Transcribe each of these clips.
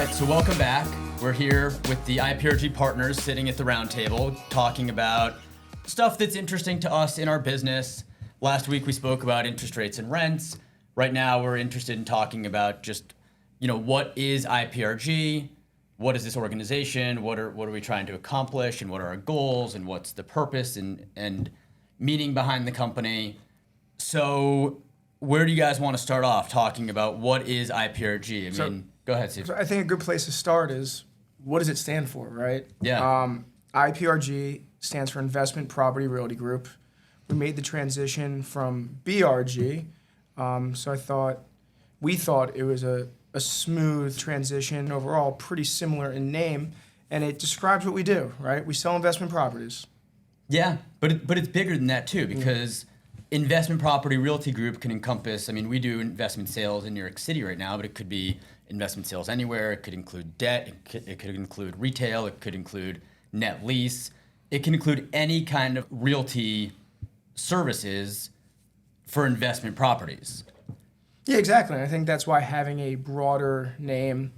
right, so welcome back. We're here with the IPRG partners sitting at the Roundtable talking about stuff that's interesting to us in our business. Last week we spoke about interest rates and rents. Right now we're interested in talking about just, what is IPRG? What is this organization? What are we trying to accomplish? And what are our goals? And what's the purpose and meaning behind the company? So where do you guys want to start off talking about what is IPRG? Go ahead, Steve. So I think a good place to start is, what does it stand for, right? Yeah. IPRG stands for Investment Property Realty Group. We made the transition from BRG, so we thought it was a smooth transition overall, pretty similar in name, and it describes what we do, right? We sell investment properties. Yeah, but it's bigger than that too, because Investment Property Realty Group can encompass, we do investment sales in New York City right now, but it could be investment sales anywhere. It could include debt. It could include retail. It could include net lease. It can include any kind of realty services for investment properties. Yeah, exactly. I think that's why having a broader name,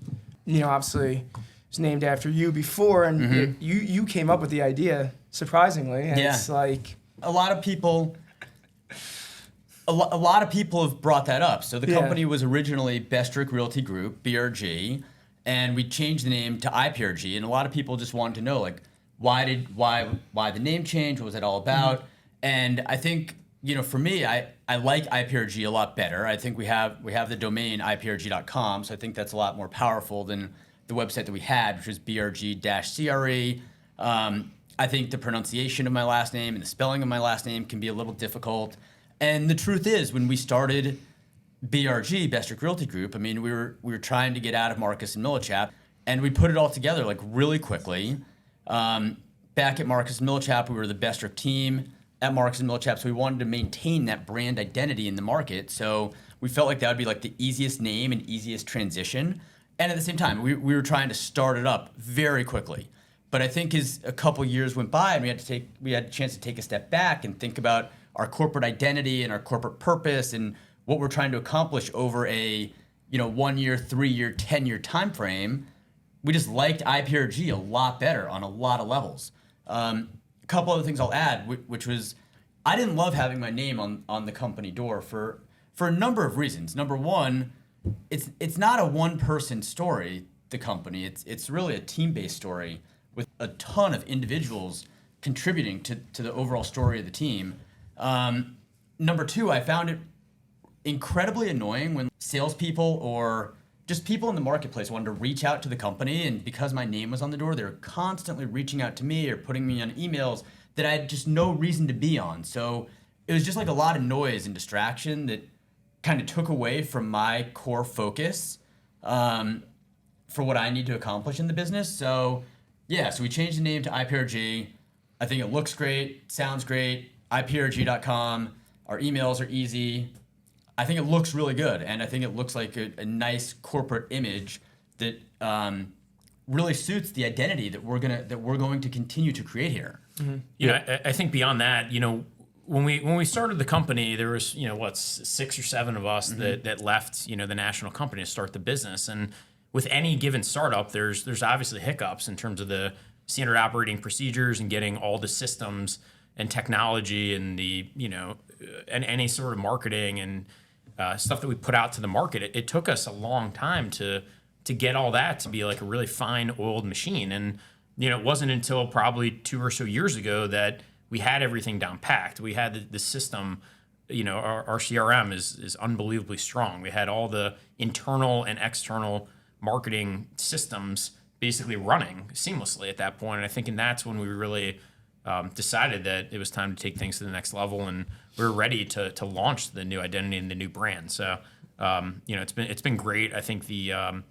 obviously it's named after you before, and you came up with the idea, surprisingly. And it's like a lot of people have brought that up. So the company was originally Bestreich Realty Group, BRG, and we changed the name to IPRG. And a lot of people just wanted to know, why the name change? What was it all about? And I think, for me, I like IPRG a lot better. I think we have the domain IPRG.com, so I think that's a lot more powerful than the website that we had, which was BRG-CRE. I think the pronunciation of my last name and the spelling of my last name can be a little difficult. And the truth is, when we started BRG, Bestreich Realty Group, we were trying to get out of Marcus and Millichap, and we put it all together really quickly. Back at Marcus and Millichap, we were the Bestreich team at Marcus and Millichap, so we wanted to maintain that brand identity in the market. So we felt like that would be the easiest name and easiest transition. And at the same time, we were trying to start it up very quickly. But I think as a couple years went by and we had a chance to take a step back and think about our corporate identity and our corporate purpose and what we're trying to accomplish over a 1 year, 3 year, 10-year time frame, we just liked IPRG a lot better on a lot of levels. A couple other things I'll add, which was I didn't love having my name on the company door for a number of reasons. Number one, it's not a one-person story, the company. It's really a team-based story with a ton of individuals contributing to the overall story of the team. Number two, I found it incredibly annoying when salespeople or just people in the marketplace wanted to reach out to the company, and because my name was on the door, they were constantly reaching out to me or putting me on emails that I had just no reason to be on. So it was just a lot of noise and distraction that kind of took away from my core focus for what I need to accomplish in the business. So we changed the name to IPRG. I think it looks great, sounds great. IPRG.com. Our emails are easy. I think it looks really good, and I think it looks like a nice corporate image that really suits the identity that we're going to continue to create here. I think beyond that, when we started the company, there was 6 or 7 of us that left the national company to start the business, and with any given startup, there's obviously hiccups in terms of the standard operating procedures and getting all the systems and technology and the and any sort of marketing and stuff that we put out to the market. It took us a long time to get all that to be a really fine oiled machine. And it wasn't until probably 2 or so years ago that we had everything down packed. We had the system. Our CRM is unbelievably strong. We had all the internal and external marketing systems basically running seamlessly at that point. And I think that's when we really decided that it was time to take things to the next level, and we were ready to launch the new identity and the new brand. So, it's been great. I think the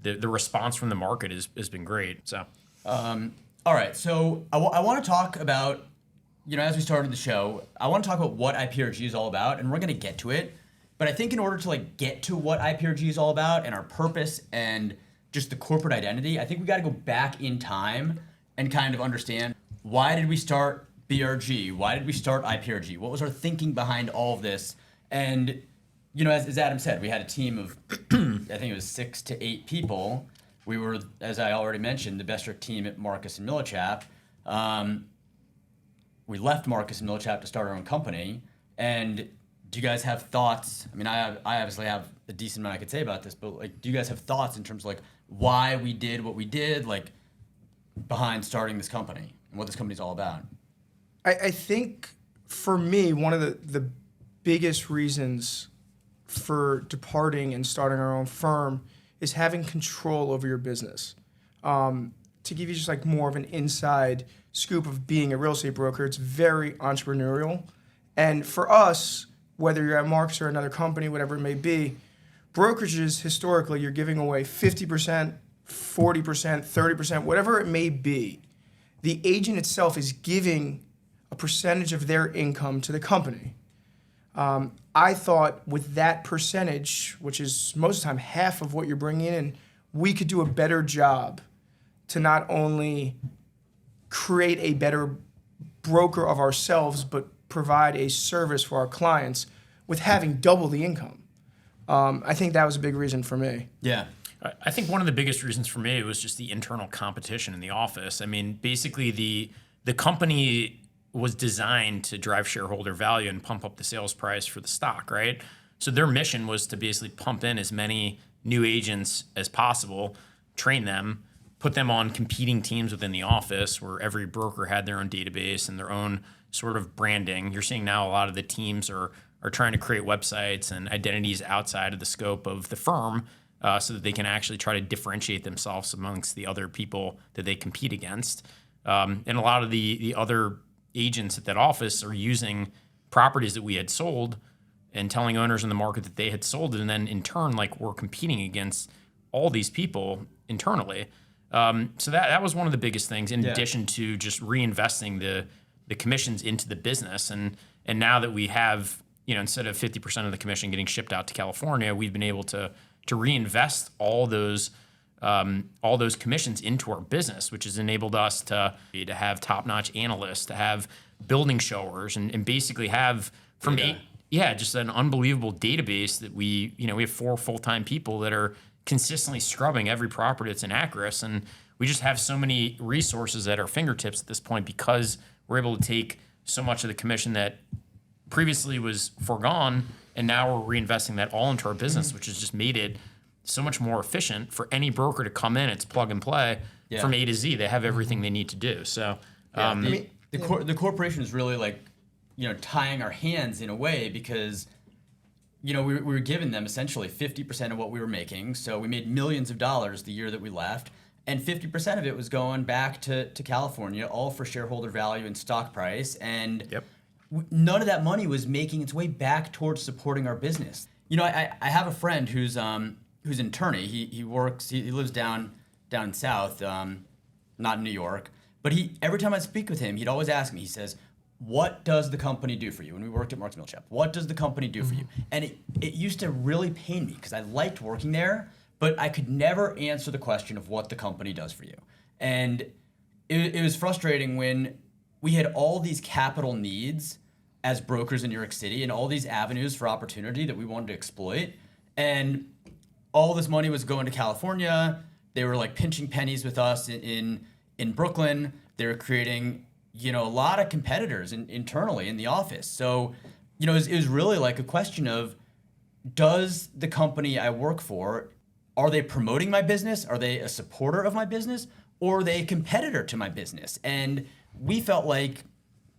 response from the market has been great. So, all right. So I want to talk about, as we started the show, I want to talk about what IPRG is all about, and we're going to get to it. But I think in order to get to what IPRG is all about and our purpose and just the corporate identity, I think we got to go back in time and kind of understand, why did we start BRG? Why did we start IPRG? What was our thinking behind all of this? And, as Adam said, we had a team of, I think it was 6 to 8 people we were, as I already mentioned, the Bestreich team at Marcus and Millichap. We left Marcus and Millichap to start our own company. And do you guys have thoughts? I mean, I obviously have a decent amount I could say about this, but like, do you guys have thoughts in terms of like why we did what we did, like behind starting this company and what this company's all about? I think for me, one of the biggest reasons for departing and starting our own firm is having control over your business. To give you just like more of an inside scoop of being a real estate broker, it's very entrepreneurial. And for us, whether you're at Marcus or another company, whatever it may be, brokerages, historically, you're giving away 50%, 40%, 30%, whatever it may be. The agent itself is giving a percentage of their income to the company. I thought with that percentage, which is most of the time half of what you're bringing in, we could do a better job to not only create a better broker of ourselves, but provide a service for our clients with having double the income. I think that was a big reason for me. Yeah. I think one of the biggest reasons for me was just the internal competition in the office. I mean, basically the company was designed to drive shareholder value and pump up the sales price for the stock, right? So their mission was to basically pump in as many new agents as possible, train them, put them on competing teams within the office where every broker had their own database and their own sort of branding. You're seeing now a lot of the teams are trying to create websites and identities outside of the scope of the firm so that they can actually try to differentiate themselves amongst the other people that they compete against. And a lot of the other agents at that office are using properties that we had sold and telling owners in the market that they had sold it, and then in turn, like, we're competing against all these people internally. So that was one of the biggest things, in addition to just reinvesting the commissions into the business. And now that we have, instead of 50% of the commission getting shipped out to California, we've been able to reinvest all those commissions into our business, which has enabled us to have top-notch analysts, to have building showers, and basically have just an unbelievable database that we have 4 full-time people that are consistently scrubbing every property that's in Acris, and we just have so many resources at our fingertips at this point because we're able to take so much of the commission that previously was foregone, and now we're reinvesting that all into our business, which has just made it so much more efficient for any broker to come in. It's plug and play from A to Z. They have everything they need to do. So the corporation is really like, tying our hands in a way because, we were giving them essentially 50% of what we were making. So we made millions of dollars the year that we left. And 50% of it was going back to California, all for shareholder value and stock price. And none of that money was making its way back towards supporting our business. I have a friend who's an attorney. He lives down in South, not in New York. But every time I speak with him, he'd always ask me, he says, what does the company do for you? When we worked at Marcus Millichap, what does the company do for you? And it used to really pain me because I liked working there, but I could never answer the question of what the company does for you. And it was frustrating when we had all these capital needs as brokers in New York City and all these avenues for opportunity that we wanted to exploit. And all this money was going to California. They were like pinching pennies with us in Brooklyn. They were creating, a lot of competitors internally in the office. So, it was really like a question of, does the company I work for, are they promoting my business? Are they a supporter of my business? Or are they a competitor to my business? And we felt like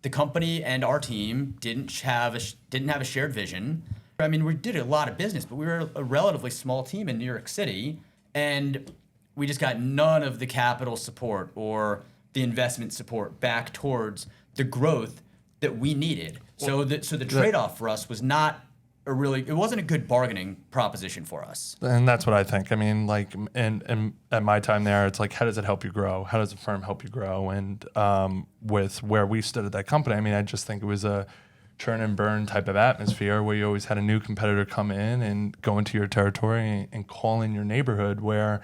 the company and our team didn't have a shared vision. I mean, we did a lot of business, but we were a relatively small team in New York City, and we just got none of the capital support or the investment support back towards the growth that we needed. So the trade-off for us was not it wasn't a good bargaining proposition for us. And that's what I think. I mean, like, and at my time there, it's like, how does it help you grow? How does the firm help you grow? And with where we stood at that company, I mean, I just think it was a churn and burn type of atmosphere where you always had a new competitor come in and go into your territory and call in your neighborhood, where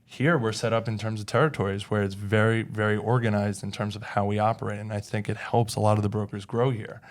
here we're set up in terms of territories where it's very, very organized in terms of how we operate. And I think it helps a lot of the brokers grow here.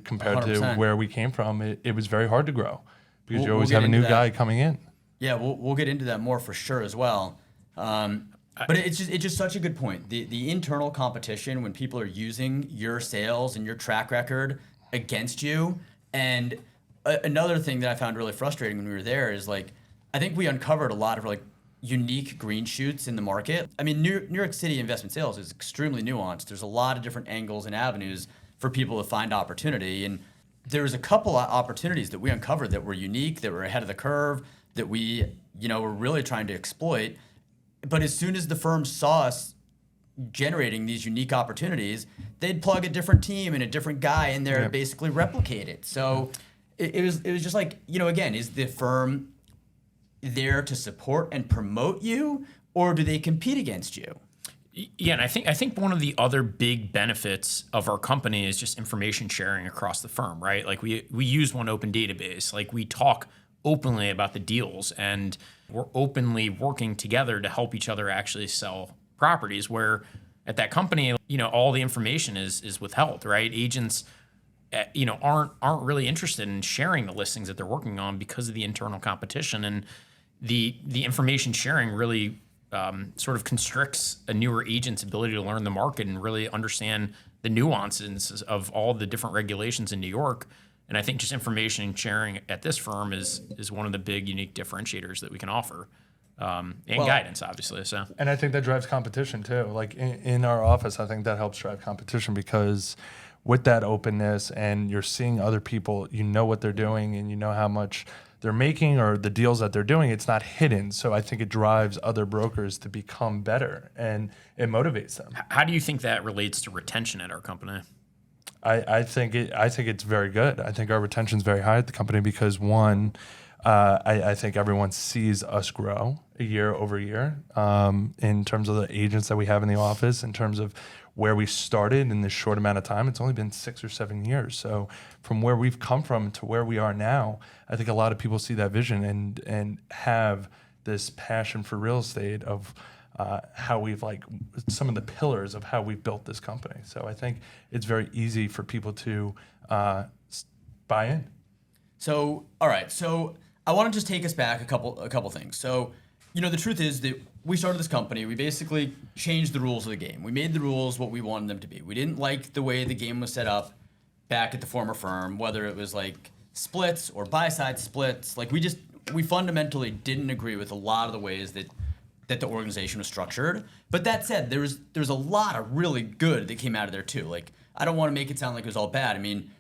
Compared 100%. to where we came from, it was very hard to grow because you We'll always get have a into new that. guy coming in. Yeah, we'll get into that more for sure as well. But it's just such a good point. The internal competition when people are using your sales and your track record against you. And another thing that I found really frustrating when we were there is like, I think we uncovered a lot of like unique green shoots in the market. I mean, New York City investment sales is extremely nuanced. There's a lot of different angles and avenues for people to find opportunity. And there's a couple of opportunities that we uncovered that were unique, that were ahead of the curve, that we, were really trying to exploit. But as soon as the firm saw us generating these unique opportunities, they'd plug a different team and a different guy in there to basically replicate it. So it was just like, again, is the firm there to support and promote you, or do they compete against you? Yeah, and I think one of the other big benefits of our company is just information sharing across the firm, right? Like we use one open database. Like we talk openly about the deals, and we're openly working together to help each other actually sell properties, where at that company, all the information is withheld, right? Agents aren't really interested in sharing the listings that they're working on because of the internal competition, and the information sharing really sort of constricts a newer agent's ability to learn the market and really understand the nuances of all the different regulations in New York. And I think just information sharing at this firm is one of the big unique differentiators that we can offer, and guidance, obviously. So, and I think that drives competition too. Like in our office, I think that helps drive competition because with that openness and you're seeing other people, what they're doing and how much they're making or the deals that they're doing, it's not hidden. So I think it drives other brokers to become better and it motivates them. How do you think that relates to retention at our company? I think it's very good. I think our retention is very high at the company because one, I think everyone sees us grow year over year in terms of the agents that we have in the office, in terms of where we started in this short amount of time. It's only been 6 or 7 years. So from where we've come from to where we are now, I think a lot of people see that vision and have this passion for real estate of how we've some of the pillars of how we've built this company. So I think it's very easy for people to buy in. So, all right. So I want to just take us back a couple things. So, the truth is that we started this company. We basically changed the rules of the game. We made the rules what we wanted them to be. We didn't like the way the game was set up back at the former firm, whether it was like splits or buy-side splits. Like we fundamentally didn't agree with a lot of the ways that the organization was structured. But that said, there's a lot of really good that came out of there too. Like I don't want to make it sound like it was all bad. I mean,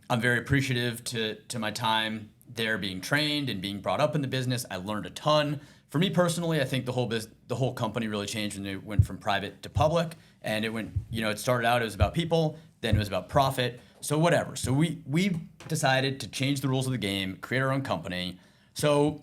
I'm very appreciative to my time there being trained and being brought up in the business. I learned a ton. For me personally, I think the whole company really changed when it went from private to public, and it went. It started out, it was about people, then it was about profit. So whatever. So we decided to change the rules of the game, create our own company. So,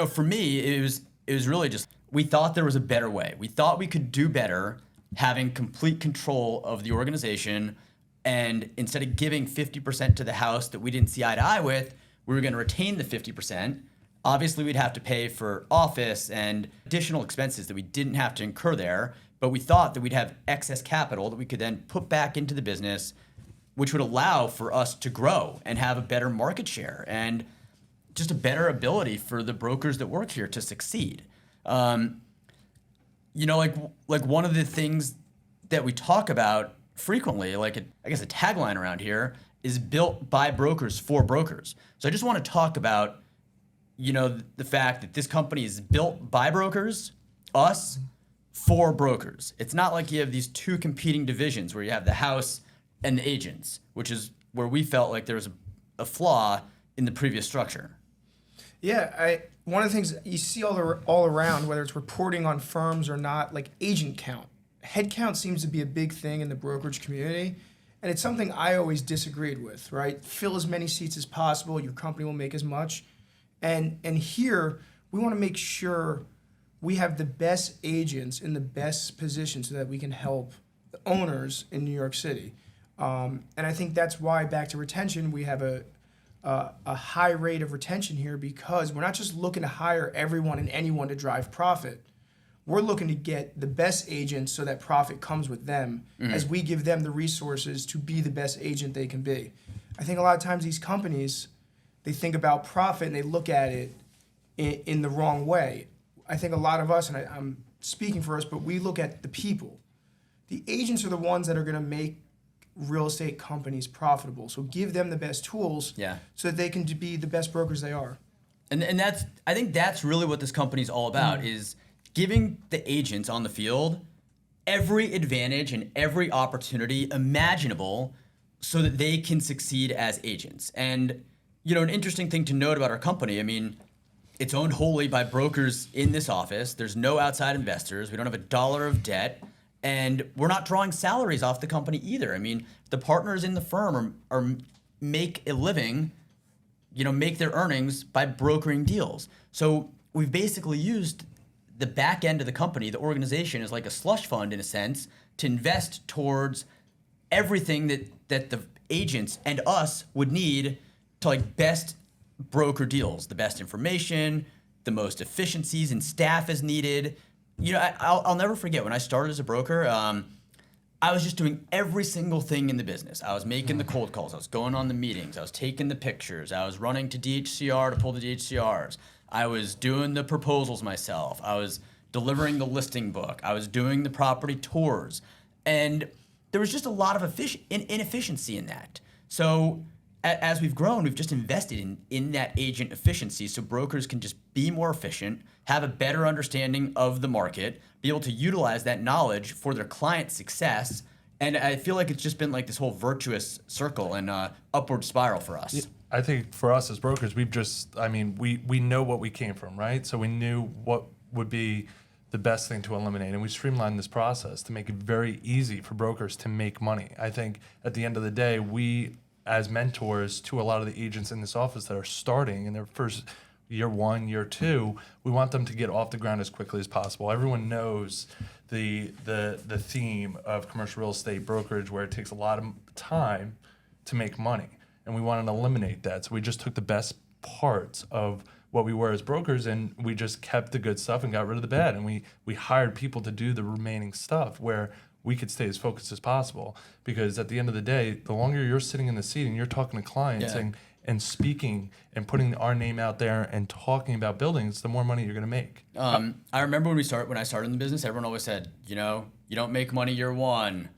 for me, it was really just we thought there was a better way. We thought we could do better, having complete control of the organization, and instead of giving 50% to the house that we didn't see eye to eye with, we were going to retain the 50%. Obviously, we'd have to pay for office and additional expenses that we didn't have to incur there, but we thought that we'd have excess capital that we could then put back into the business, which would allow for us to grow and have a better market share and just a better ability for the brokers that work here to succeed. Like one of the things that we talk about frequently, I guess a tagline around here, is built by brokers for brokers. So I just want to talk about the fact that this company is built by brokers, us, for brokers. It's not like you have these two competing divisions where you have the house and the agents, which is where we felt like there was a flaw in the previous structure. Yeah, one of the things you see all around, whether it's reporting on firms or not, like agent count. Head count seems to be a big thing in the brokerage community, and it's something I always disagreed with, right? Fill as many seats as possible, your company will make as much. And here, we want to make sure we have the best agents in the best position so that we can help the owners in New York City. And I think that's why, back to retention, we have a high rate of retention here, because we're not just looking to hire everyone and anyone to drive profit. We're looking to get the best agents so that profit comes with them as we give them the resources to be the best agent they can be. I think a lot of times these companies, they think about profit and they look at it in the wrong way. I think a lot of us, and I'm speaking for us, but we look at the people. The agents are the ones that are going to make real estate companies profitable. So give them the best tools so that they can be the best brokers they are. And I think that's really what this company's all about is giving the agents on the field every advantage and every opportunity imaginable so that they can succeed as agents. And, an interesting thing to note about our company, I mean, it's owned wholly by brokers in this office. There's no outside investors. We don't have a dollar of debt. And we're not drawing salaries off the company either. I mean, the partners in the firm are make a living, make their earnings by brokering deals. So we've basically used the back end of the company, the organization, is like a slush fund in a sense, to invest towards everything that the agents and us would need to best broker deals, the best information, the most efficiencies and staff as needed. I'll never forget when I started as a broker, I was just doing every single thing in the business. I was making the cold calls. I was going on the meetings. I was taking the pictures. I was running to DHCR to pull the DHCRs. I was doing the proposals myself. I was delivering the listing book. I was doing the property tours. And there was just a lot of inefficiency in that. So as we've grown, we've just invested in that agent efficiency so brokers can just be more efficient, have a better understanding of the market, be able to utilize that knowledge for their client success. And I feel like it's just been like this whole virtuous circle and upward spiral for us. I think for us as brokers, we know what we came from, right? So we knew what would be the best thing to eliminate. And we streamlined this process to make it very easy for brokers to make money. I think at the end of the day, we, as mentors to a lot of the agents in this office that are starting in their first year one, year two, we want them to get off the ground as quickly as possible. Everyone knows the theme of commercial real estate brokerage where it takes a lot of time to make money. And we wanted to eliminate that. So we just took the best parts of what we were as brokers and we just kept the good stuff and got rid of the bad. And we hired people to do the remaining stuff where we could stay as focused as possible. Because at the end of the day, the longer you're sitting in the seat and you're talking to clients and speaking and putting our name out there and talking about buildings, the more money you're going to make. I remember when I started in the business, everyone always said, you don't make money year one,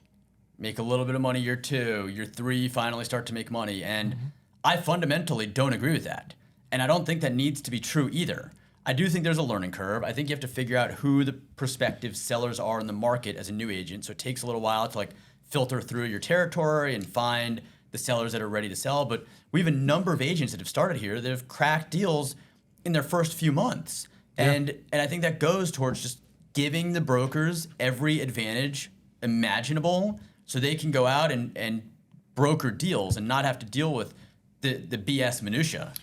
make a little bit of money year two, year three, finally start to make money. And I fundamentally don't agree with that. And I don't think that needs to be true either. I do think there's a learning curve. I think you have to figure out who the prospective sellers are in the market as a new agent. So it takes a little while to filter through your territory and find the sellers that are ready to sell. But we have a number of agents that have started here that have cracked deals in their first few months. Yeah. And I think that goes towards just giving the brokers every advantage imaginable so they can go out and broker deals and not have to deal with the BS minutia.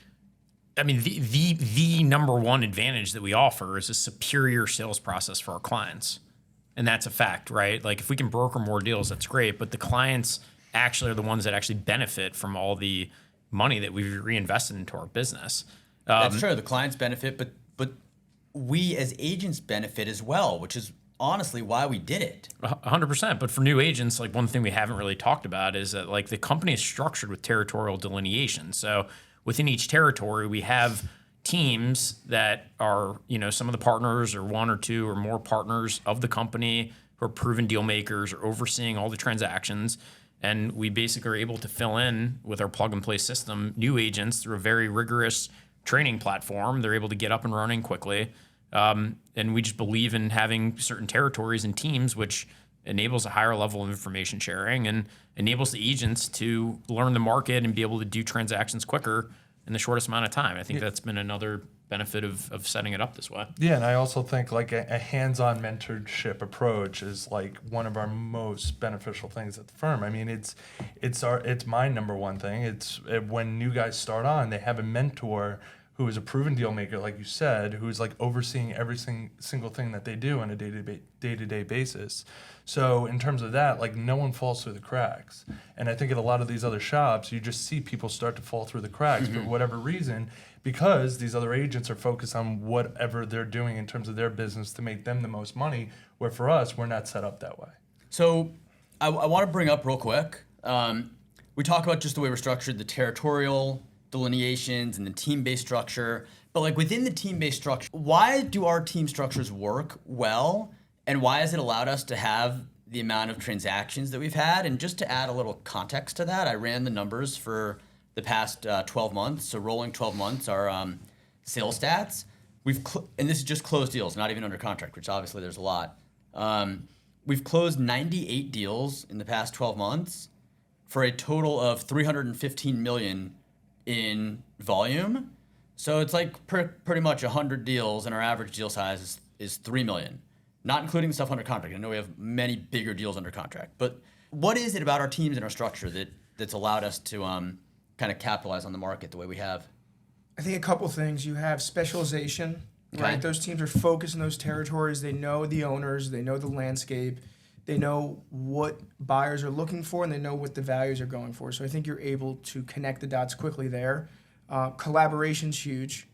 I mean, the number one advantage that we offer is a superior sales process for our clients. And that's a fact, right? Like if we can broker more deals, that's great. But the clients actually are the ones that actually benefit from all the money that we've reinvested into our business. That's true. The clients benefit, but we as agents benefit as well, which is honestly why we did it. 100%. But for new agents, one thing we haven't really talked about is that the company is structured with territorial delineation. So within each territory, we have teams that are, some of the partners or one or two or more partners of the company who are proven deal makers or overseeing all the transactions. And we basically are able to fill in with our plug and play system new agents through a very rigorous training platform. They're able to get up and running quickly. And we just believe in having certain territories and teams, which enables a higher level of information sharing and enables the agents to learn the market and be able to do transactions quicker in the shortest amount of time. I think that's been another benefit of setting it up this way. Yeah, and I also think a hands-on mentorship approach is one of our most beneficial things at the firm. I mean, it's my number one thing. It's when new guys start on, they have a mentor who is a proven deal maker, like you said, who's overseeing every single thing that they do on a day-to-day basis. So in terms of that, no one falls through the cracks. And I think at a lot of these other shops, you just see people start to fall through the cracks for whatever reason, because these other agents are focused on whatever they're doing in terms of their business to make them the most money, where for us, we're not set up that way. So I want to bring up real quick, we talk about just the way we're structured, the territorial delineations and the team-based structure, But like within the team-based structure, why do our team structures work well, and why has it allowed us to have the amount of transactions that we've had? And just to add a little context to that, I ran the numbers for the past 12 months. So rolling 12 months, our sales stats. And this is just closed deals, not even under contract, which obviously there's a lot. We've closed 98 deals in the past 12 months for a total of 315 million in volume. So it's like pretty much 100 deals, and our average deal size is 3 million, not including stuff under contract. I know we have many bigger deals under contract, but what is it about our teams and our structure that's allowed us to kind of capitalize on the market the way we have? I think a couple things. You have specialization, right? Okay. Those teams are focused in those territories. They know the owners, they know the landscape, they know what buyers are looking for, and they know what the values are going for. So I think you're able to connect the dots quickly there. Collaboration's huge.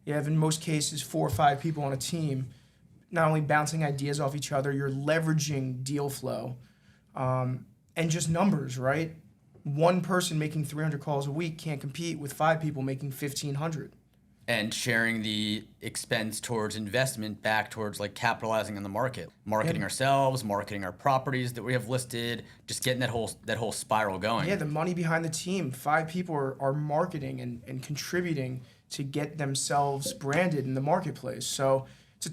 You have, in most cases, 4 or 5 people on a team, not only bouncing ideas off each other, you're leveraging deal flow, and just numbers, right? One person making 300 calls a week can't compete with 5 people making 1,500. And sharing the expense towards investment back towards like capitalizing on the market, marketing ourselves, marketing our properties that we have listed, just getting that whole spiral going. Yeah, the money behind the team. 5 people are marketing and contributing to get themselves branded in the marketplace. So it's a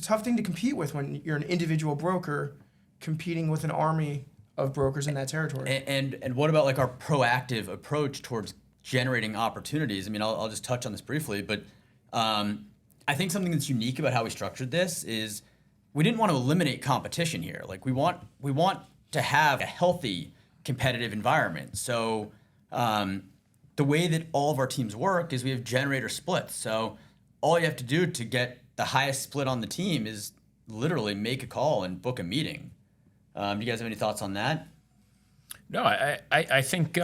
tough thing to compete with when you're an individual broker competing with an army of brokers in that territory. And what about like our proactive approach towards generating opportunities? I mean, I'll just touch on this briefly, but I think something that's unique about how we structured this is we didn't want to eliminate competition here. Like we want to have a healthy competitive environment. So the way that all of our teams work is we have generator splits. So all you have to do to get the highest split on the team is literally make a call and book a meeting. Do you guys have any thoughts on that? No, I think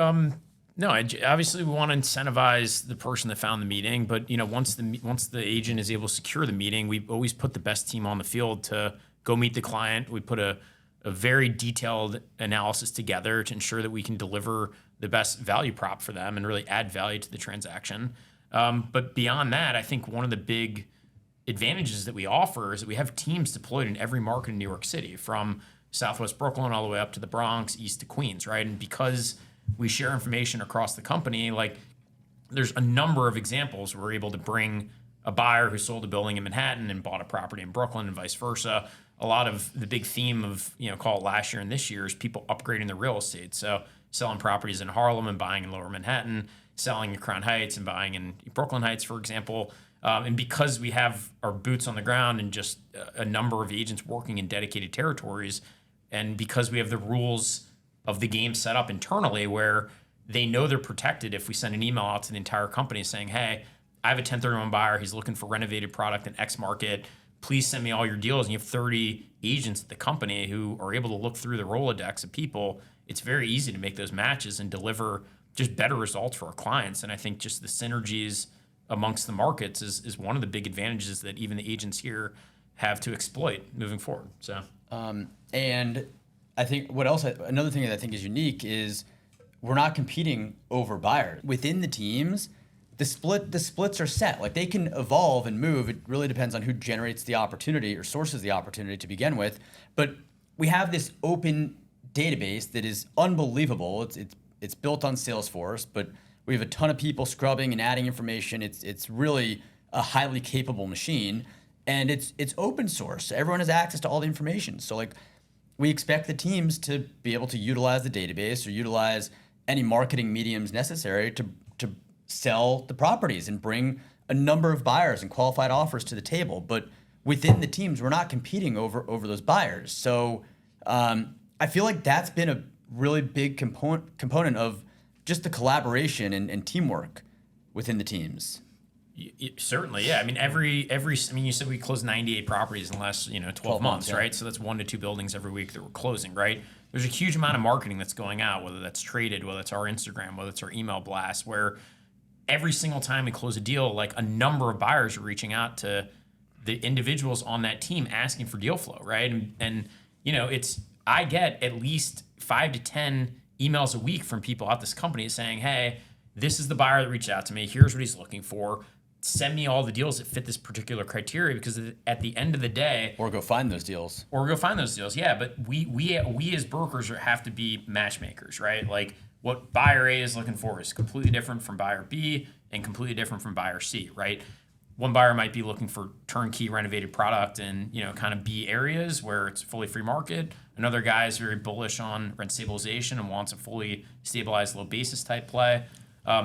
no. Obviously, we want to incentivize the person that found the meeting, but once the agent is able to secure the meeting, we always put the best team on the field to go meet the client. We put a very detailed analysis together to ensure that we can deliver the best value prop for them and really add value to the transaction. But beyond that, I think one of the big advantages that we offer is that we have teams deployed in every market in New York City, from Southwest Brooklyn all the way up to the Bronx, east to Queens, right? And because we share information across the company, like there's a number of examples where we're able to bring a buyer who sold a building in Manhattan and bought a property in Brooklyn and vice versa. A lot of the big theme of, call it last year and this year, is people upgrading their real estate. So selling properties in Harlem and buying in Lower Manhattan, selling in Crown Heights and buying in Brooklyn Heights, for example. And because we have our boots on the ground and just a number of agents working in dedicated territories, and because we have the rules of the game set up internally where they know they're protected if we send an email out to the entire company saying, hey, I have a 1031 buyer, he's looking for renovated product in X market, please send me all your deals. And you have 30 agents at the company who are able to look through the Rolodex of people. It's very easy to make those matches and deliver just better results for our clients. And I think just the synergies amongst the markets is one of the big advantages that even the agents here have to exploit moving forward. So, and I think another thing that I think is unique is we're not competing over buyers within the teams. The splits are set. Like they can evolve and move. It really depends on who generates the opportunity or sources the opportunity to begin with. But we have this open database that is unbelievable. It's built on Salesforce, but we have a ton of people scrubbing and adding information. It's really a highly capable machine, and it's open source. Everyone has access to all the information. So like we expect the teams to be able to utilize the database or utilize any marketing mediums necessary to sell the properties and bring a number of buyers and qualified offers to the table. But within the teams, we're not competing over those buyers. So I feel like that's been a really big component of just the collaboration and teamwork within the teams. Certainly, yeah. I mean, you said we closed 98 properties in the last 12 months, right? So that's 1 to 2 buildings every week that we're closing, right? There's a huge amount of marketing that's going out, whether that's traded, whether it's our Instagram, whether it's our email blast, where every single time we close a deal, like a number of buyers are reaching out to the individuals on that team asking for deal flow, right? And I get at least 5 to 10 emails a week from people at this company saying, hey, this is the buyer that reached out to me. Here's what he's looking for. send me all the deals that fit this particular criteria, because at the end of the day, Or go find those deals. Yeah, but we as brokers have to be matchmakers, right? Like what buyer A is looking for is completely different from buyer B and completely different from buyer C, right? One buyer might be looking for turnkey renovated product in, kind of B areas where it's fully free market. Another guy is very bullish on rent stabilization and wants a fully stabilized low basis type play.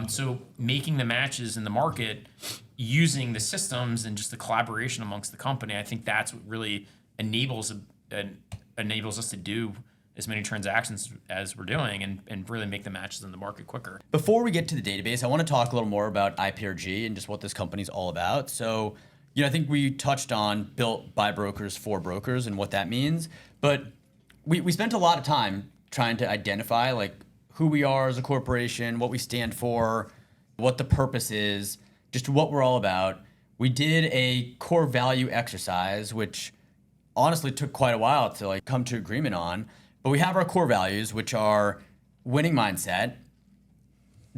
So making the matches in the market using the systems and just the collaboration amongst the company, I think that's what really enables us to do as many transactions as we're doing and really make the matches in the market quicker. Before we get to the database, I want to talk a little more about IPRG and just what this company's all about. So, I think we touched on built by brokers for brokers and what that means, but we spent a lot of time trying to identify like who we are as a corporation, what we stand for, what the purpose is, just what we're all about. We did a core value exercise, which honestly took quite a while to like come to agreement on. But we have our core values, which are winning mindset,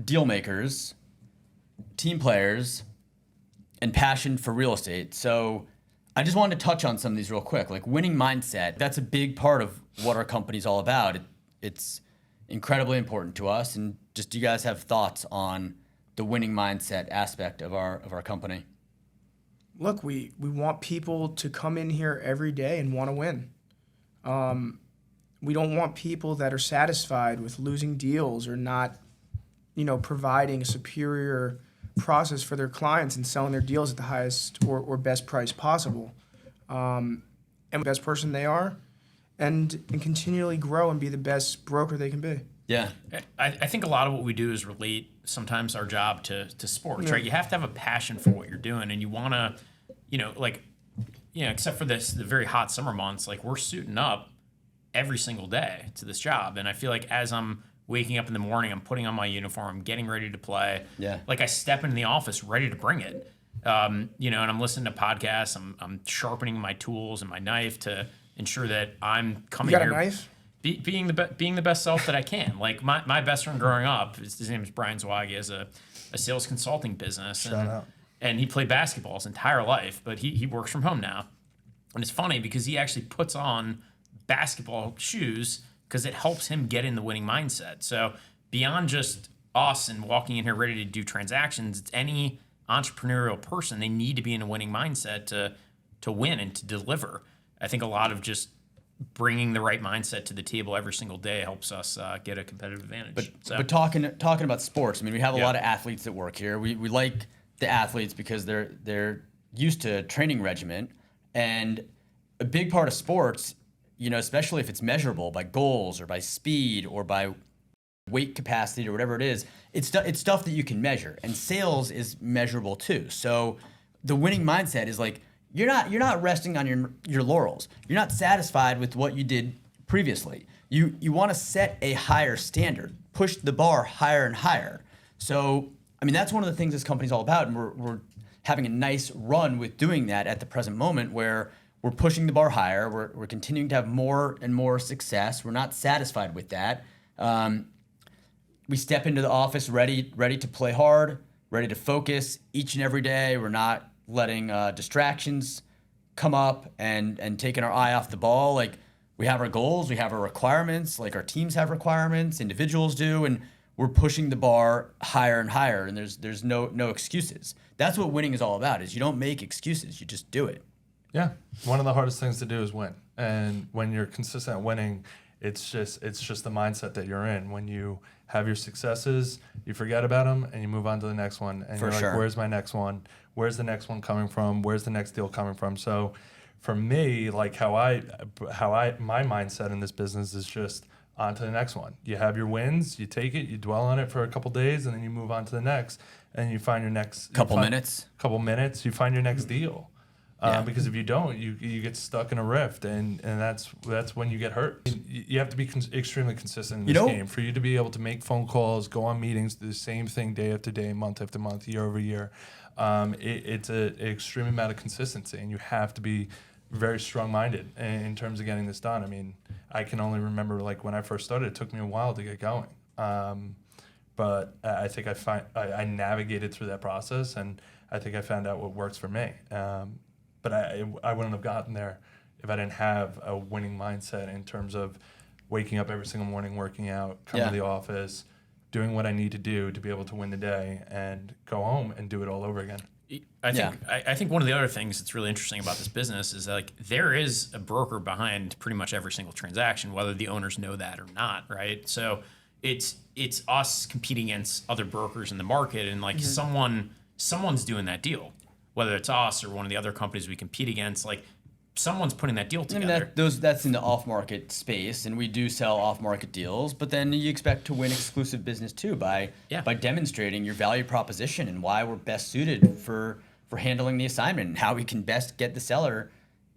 deal makers, team players, and passion for real estate. So I just wanted to touch on some of these real quick. Like winning mindset, that's a big part of what our company's all about. It's incredibly important to us. And just do you guys have thoughts on the winning mindset aspect of our company? Look, we want people to come in here every day and want to win. We don't want people that are satisfied with losing deals or not, providing a superior process for their clients and selling their deals at the highest or best price possible. And the best person they are and continually grow and be the best broker they can be. Yeah. I think a lot of what we do is relate sometimes our job to sports, right? You have to have a passion for what you're doing, and you want to, except for the very hot summer months, like we're suiting up every single day to this job. And I feel like as I'm waking up in the morning, I'm putting on my uniform, I'm getting ready to play. Yeah. Like I step into the office ready to bring it. And I'm listening to podcasts. I'm sharpening my tools and my knife to ensure that I'm coming You got here. a knife? Being the best self that I can. Like my best friend growing up, his name is Brian Zwagi, he has a sales consulting business. Shout out. And he played basketball his entire life, but he works from home now. And it's funny because he actually puts on basketball shoes because it helps him get in the winning mindset. So beyond just us and walking in here ready to do transactions, it's any entrepreneurial person, they need to be in a winning mindset to win and to deliver. I think a lot of just bringing the right mindset to the table every single day helps us get a competitive advantage. But talking about sports, I mean, we have a Yeah. lot of athletes that work here. We like the athletes because they're used to a training regimen, and a big part of sports, especially if it's measurable by goals or by speed or by weight capacity or whatever it is, it's stuff that you can measure, and sales is measurable too. So the winning mindset is like you're not resting on your laurels. You're not satisfied with what you did previously. You want to set a higher standard, push the bar higher and higher. So I mean, that's one of the things this company's all about, and we're having a nice run with doing that at the present moment, where we're pushing the bar higher. We're continuing to have more and more success. We're not satisfied with that. We step into the office ready to play hard, ready to focus each and every day. We're not letting distractions come up and taking our eye off the ball. Like, we have our goals, we have our requirements, like our teams have requirements, individuals do, and we're pushing the bar higher and higher, and there's no excuses. That's what winning is all about, is you don't make excuses, you just do it. Yeah, one of the hardest things to do is win. And when you're consistent at winning, it's just the mindset that you're in. When you have your successes, you forget about them and you move on to the next one. And For you're sure. like, where's my next one? Where's the next one coming from? Where's the next deal coming from? So for me, like my mindset in this business is just on to the next one. You have your wins, you take it, you dwell on it for a couple days, and then you move on to the next, and you find your next Couple minutes, you find your next deal. Yeah. Because if you don't, you get stuck in a rift, and that's when you get hurt. You have to be extremely consistent in this game for you to be able to make phone calls, go on meetings, do the same thing day after day, month after month, year over year. It's an extreme amount of consistency, and you have to be very strong-minded in terms of getting this done. I mean, I can only remember, like, when I first started, it took me a while to get going. but I think I navigated through that process, and I think I found out what works for me. But I wouldn't have gotten there if I didn't have a winning mindset in terms of waking up every single morning, working out, coming to the office, doing what I need to do to be able to win the day, and go home and do it all over again. I think one of the other things that's really interesting about this business is that, like, there is a broker behind pretty much every single transaction, whether the owners know that or not, right? So it's us competing against other brokers in the market, and like someone's doing that deal, whether it's us or one of the other companies we compete against. Like, someone's putting that deal together. I mean, that's in the off-market space, and we do sell off-market deals. But then you expect to win exclusive business too by demonstrating your value proposition and why we're best suited for handling the assignment and how we can best get the seller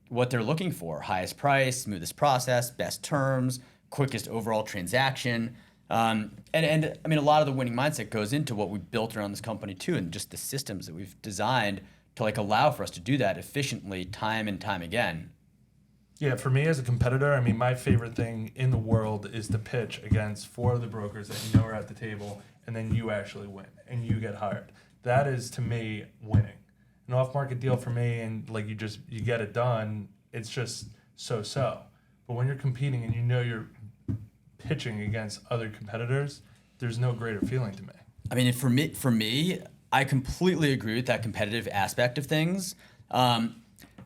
what they're looking for: highest price, smoothest process, best terms, quickest overall transaction. And I mean, a lot of the winning mindset goes into what we built around this company too, and just the systems that we've designed to like allow for us to do that efficiently time and time again. Yeah, for me as a competitor, I mean, my favorite thing in the world is to pitch against 4 other brokers that you know are at the table, and then you actually win and you get hired. That is, to me, winning. An off-market deal for me, and like you get it done, it's just so. But when you're competing and you know you're pitching against other competitors, there's no greater feeling to me. I mean, for me, I completely agree with that competitive aspect of things.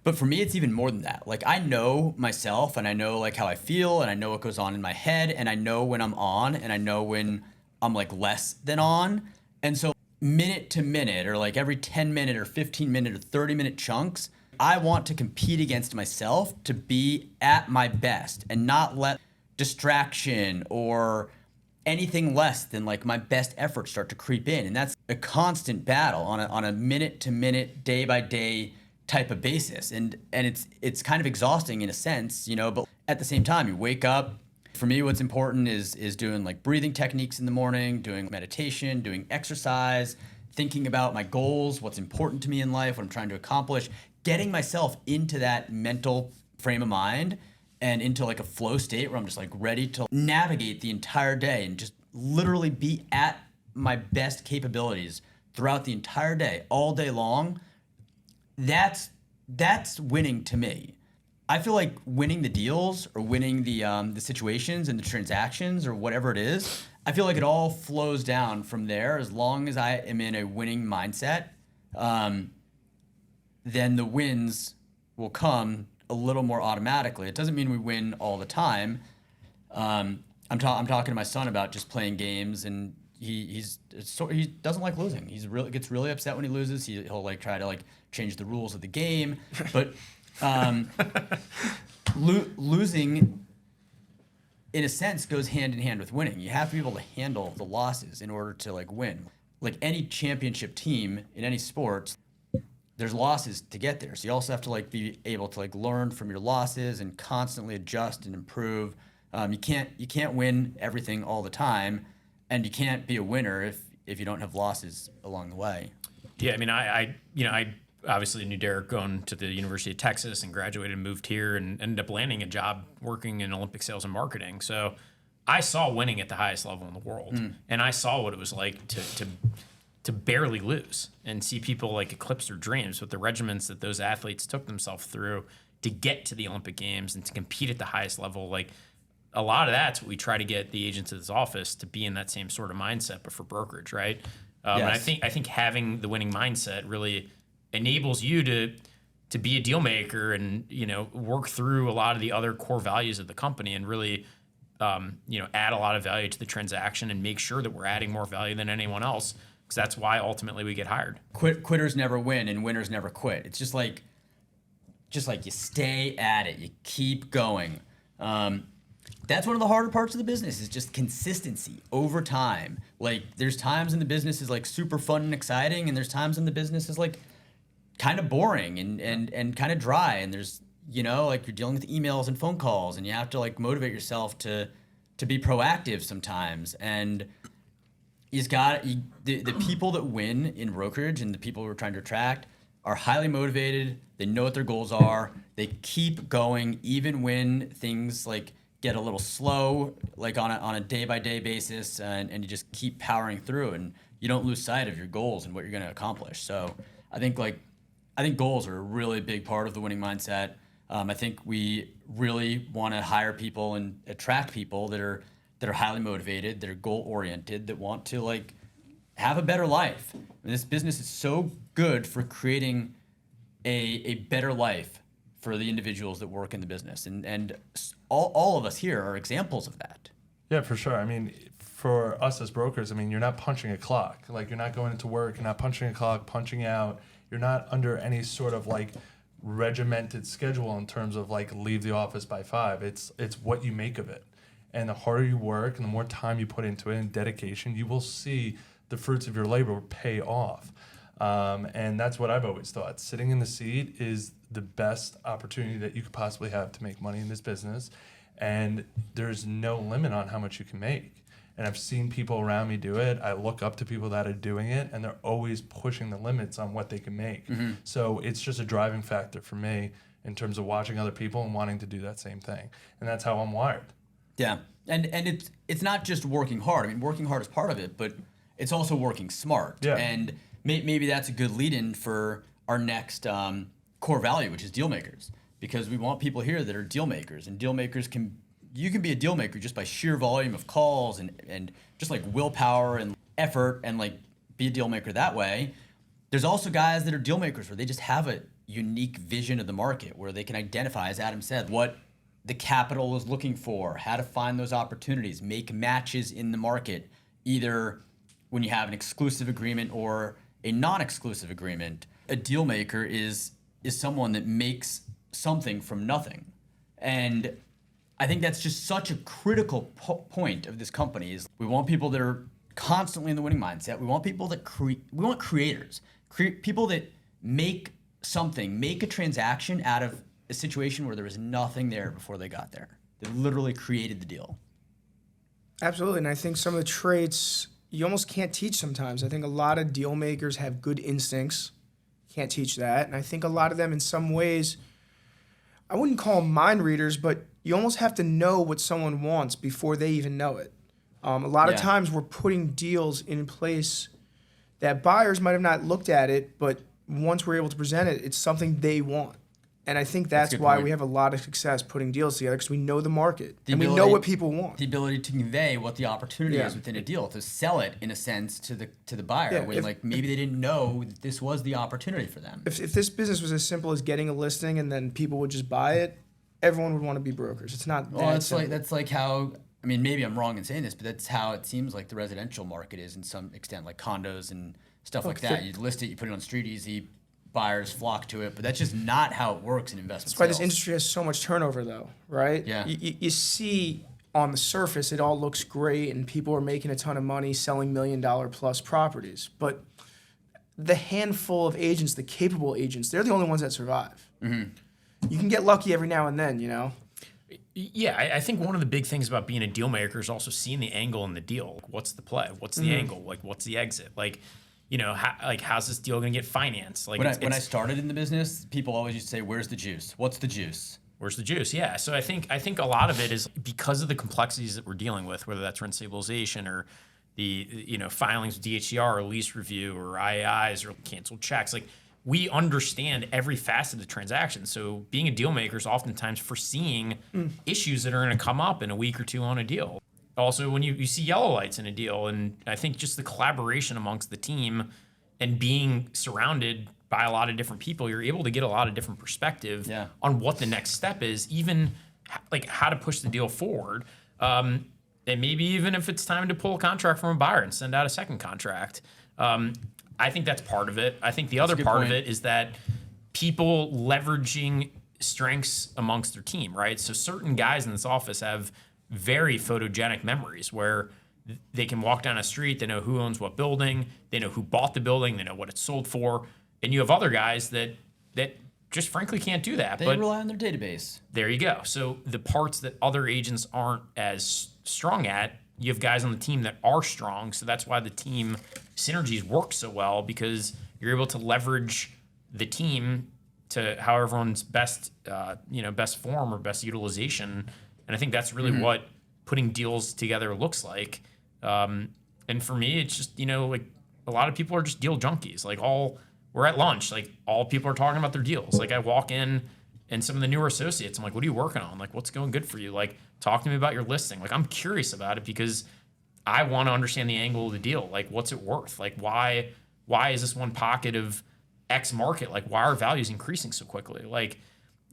But for me, it's even more than that. Like, I know myself, and I know like how I feel, and I know what goes on in my head, and I know when I'm on, and I know when I'm like less than on. And so minute to minute, or like every 10-minute or 15-minute or 30-minute chunks, I want to compete against myself to be at my best and not let distraction or anything less than like my best effort start to creep in. And that's a constant battle on a minute to minute, day by day type of basis. And it's kind of exhausting in a sense, you know, but at the same time, you wake up. For me, what's important is doing like breathing techniques in the morning, doing meditation, doing exercise, thinking about my goals, what's important to me in life, what I'm trying to accomplish, getting myself into that mental frame of mind and into like a flow state where I'm just like ready to navigate the entire day and just literally be at my best capabilities throughout the entire day, all day long. That's winning to me. I feel like winning the deals or winning the situations and the transactions or whatever it is, I feel like it all flows down from there. As long as I am in a winning mindset, then the wins will come a little more automatically. It doesn't mean we win all the time. I'm talking to my son about just playing games, and he doesn't like losing. Gets really upset when he loses. He'll like try to like change the rules of the game, but losing in a sense goes hand in hand with winning. You have to be able to handle the losses in order to like win. Like any championship team in any sport, there's losses to get there. So you also have to like be able to like learn from your losses and constantly adjust and improve. You can't win everything all the time, and you can't be a winner if you don't have losses along the way. Yeah, I mean, I obviously knew Derek going to the University of Texas and graduated and moved here and ended up landing a job working in Olympic sales and marketing. So I saw winning at the highest level in the world, and I saw what it was like to barely lose and see people like eclipse their dreams with the regimens that those athletes took themselves through to get to the Olympic Games and to compete at the highest level. Like, a lot of that's what we try to get the agents of this office to be in that same sort of mindset, but for brokerage, right? And I think having the winning mindset really enables you to be a deal maker and, you know, work through a lot of the other core values of the company and really, add a lot of value to the transaction and make sure that we're adding more value than anyone else, because that's why ultimately we get hired. Quitters never win and winners never quit. It's just like you stay at it, you keep going. That's one of the harder parts of the business, is just consistency over time. Like, there's times in the business is like super fun and exciting, and there's times in the business is like kind of boring and kind of dry. And there's, you know, like you're dealing with emails and phone calls, and you have to like motivate yourself to be proactive sometimes. And the people that win in brokerage and the people we're trying to attract are highly motivated. They know what their goals are. They keep going even when things like get a little slow, like on a day-by-day basis, and you just keep powering through, and you don't lose sight of your goals and what you're going to accomplish. So I think goals are a really big part of the winning mindset. I think we really want to hire people and attract people that are highly motivated, that are goal-oriented, that want to like have a better life. And this business is so good for creating a better life for the individuals that work in the business. And all of us here are examples of that. Yeah, for sure. I mean, for us as brokers, I mean, you're not punching a clock. Like, you're not going into work, you're not punching a clock, punching out. You're not under any sort of like regimented schedule in terms of like leave the office by 5. It's what you make of it. And the harder you work and the more time you put into it and dedication, you will see the fruits of your labor pay off. And that's what I've always thought. Sitting in the seat is the best opportunity that you could possibly have to make money in this business. And there's no limit on how much you can make. And I've seen people around me do it. I look up to people that are doing it, and they're always pushing the limits on what they can make. Mm-hmm. So it's just a driving factor for me in terms of watching other people and wanting to do that same thing. And that's how I'm wired. Yeah. And it's not just working hard. I mean, working hard is part of it, but it's also working smart. Yeah. And maybe that's a good lead-in for our next core value, which is deal makers, because we want people here that are deal makers, and deal makers you can be a deal maker just by sheer volume of calls and just like willpower and effort, and like be a deal maker that way. There's also guys that are deal makers where they just have a unique vision of the market, where they can identify, as Adam said, what the capital is looking for, how to find those opportunities, make matches in the market, either when you have an exclusive agreement or a non-exclusive agreement. A deal maker is someone that makes something from nothing. And I think that's just such a critical point of this company. Is we want people that are constantly in the winning mindset. We want people that we want creators, people that make a transaction out of a situation where there was nothing there before they got there. They literally created the deal. Absolutely, and I think some of the traits you almost can't teach sometimes. I think a lot of deal makers have good instincts. Can't teach that. And I think a lot of them in some ways, I wouldn't call them mind readers, but you almost have to know what someone wants before they even know it. A lot of times we're putting deals in place that buyers might have not looked at it, but once we're able to present it, it's something they want. And I think that's why we have a lot of success putting deals together, because we know the market and we know what people want. The ability to convey what the opportunity is within a deal, to sell it in a sense to the buyer, when like maybe they didn't know that this was the opportunity for them. If this business was as simple as getting a listing and then people would just buy it, everyone would want to be brokers. It's not that simple. That's like how, I mean, maybe I'm wrong in saying this, but that's how it seems like the residential market is in some extent, like condos and stuff like that. You list it, you put it on Street Easy, buyers flock to it, but that's just not how it works in investment That's why this industry has so much turnover, though, right? Yeah. You see on the surface, it all looks great, and people are making a ton of money selling $1 million plus properties. But the handful of agents, the capable agents, they're the only ones that survive. Mm-hmm. You can get lucky every now and then, you know? Yeah, I think one of the big things about being a deal maker is also seeing the angle in the deal. What's the play? What's the angle? Like, what's the exit? Like, you know, how's this deal going to get financed? Like, when I started in the business, people always used to say, "Where's the juice? What's the juice?" Where's the juice? Yeah. So I think a lot of it is because of the complexities that we're dealing with, whether that's rent stabilization or the filings with DHCR or lease review or IAIs or canceled checks. Like, we understand every facet of the transaction. So being a deal maker is oftentimes foreseeing issues that are going to come up in a week or two on a deal. Also, when you see yellow lights in a deal, and I think just the collaboration amongst the team and being surrounded by a lot of different people, you're able to get a lot of different perspective on what the next step is, even like how to push the deal forward. And maybe even if it's time to pull a contract from a buyer and send out a second contract. I think that's part of it. I think the other part of it is that people leveraging strengths amongst their team, right? So certain guys in this office have very photogenic memories where they can walk down a street, they know who owns what building, they know who bought the building, they know what it's sold for. And you have other guys that just frankly can't do that. They rely on their database. There you go. So the parts that other agents aren't as strong at, you have guys on the team that are strong. So that's why the team synergies work so well, because you're able to leverage the team to how everyone's best form or best utilization. And I think that's really what putting deals together looks like. And for me, it's just, like a lot of people are just deal junkies. Like we're at lunch, like all people are talking about their deals. Like I walk in and some of the newer associates, I'm like, what are you working on? Like, what's going good for you? Like, talk to me about your listing. Like, I'm curious about it because I want to understand the angle of the deal. Like, what's it worth? Like, why is this one pocket of X market? Like, why are values increasing so quickly? Like,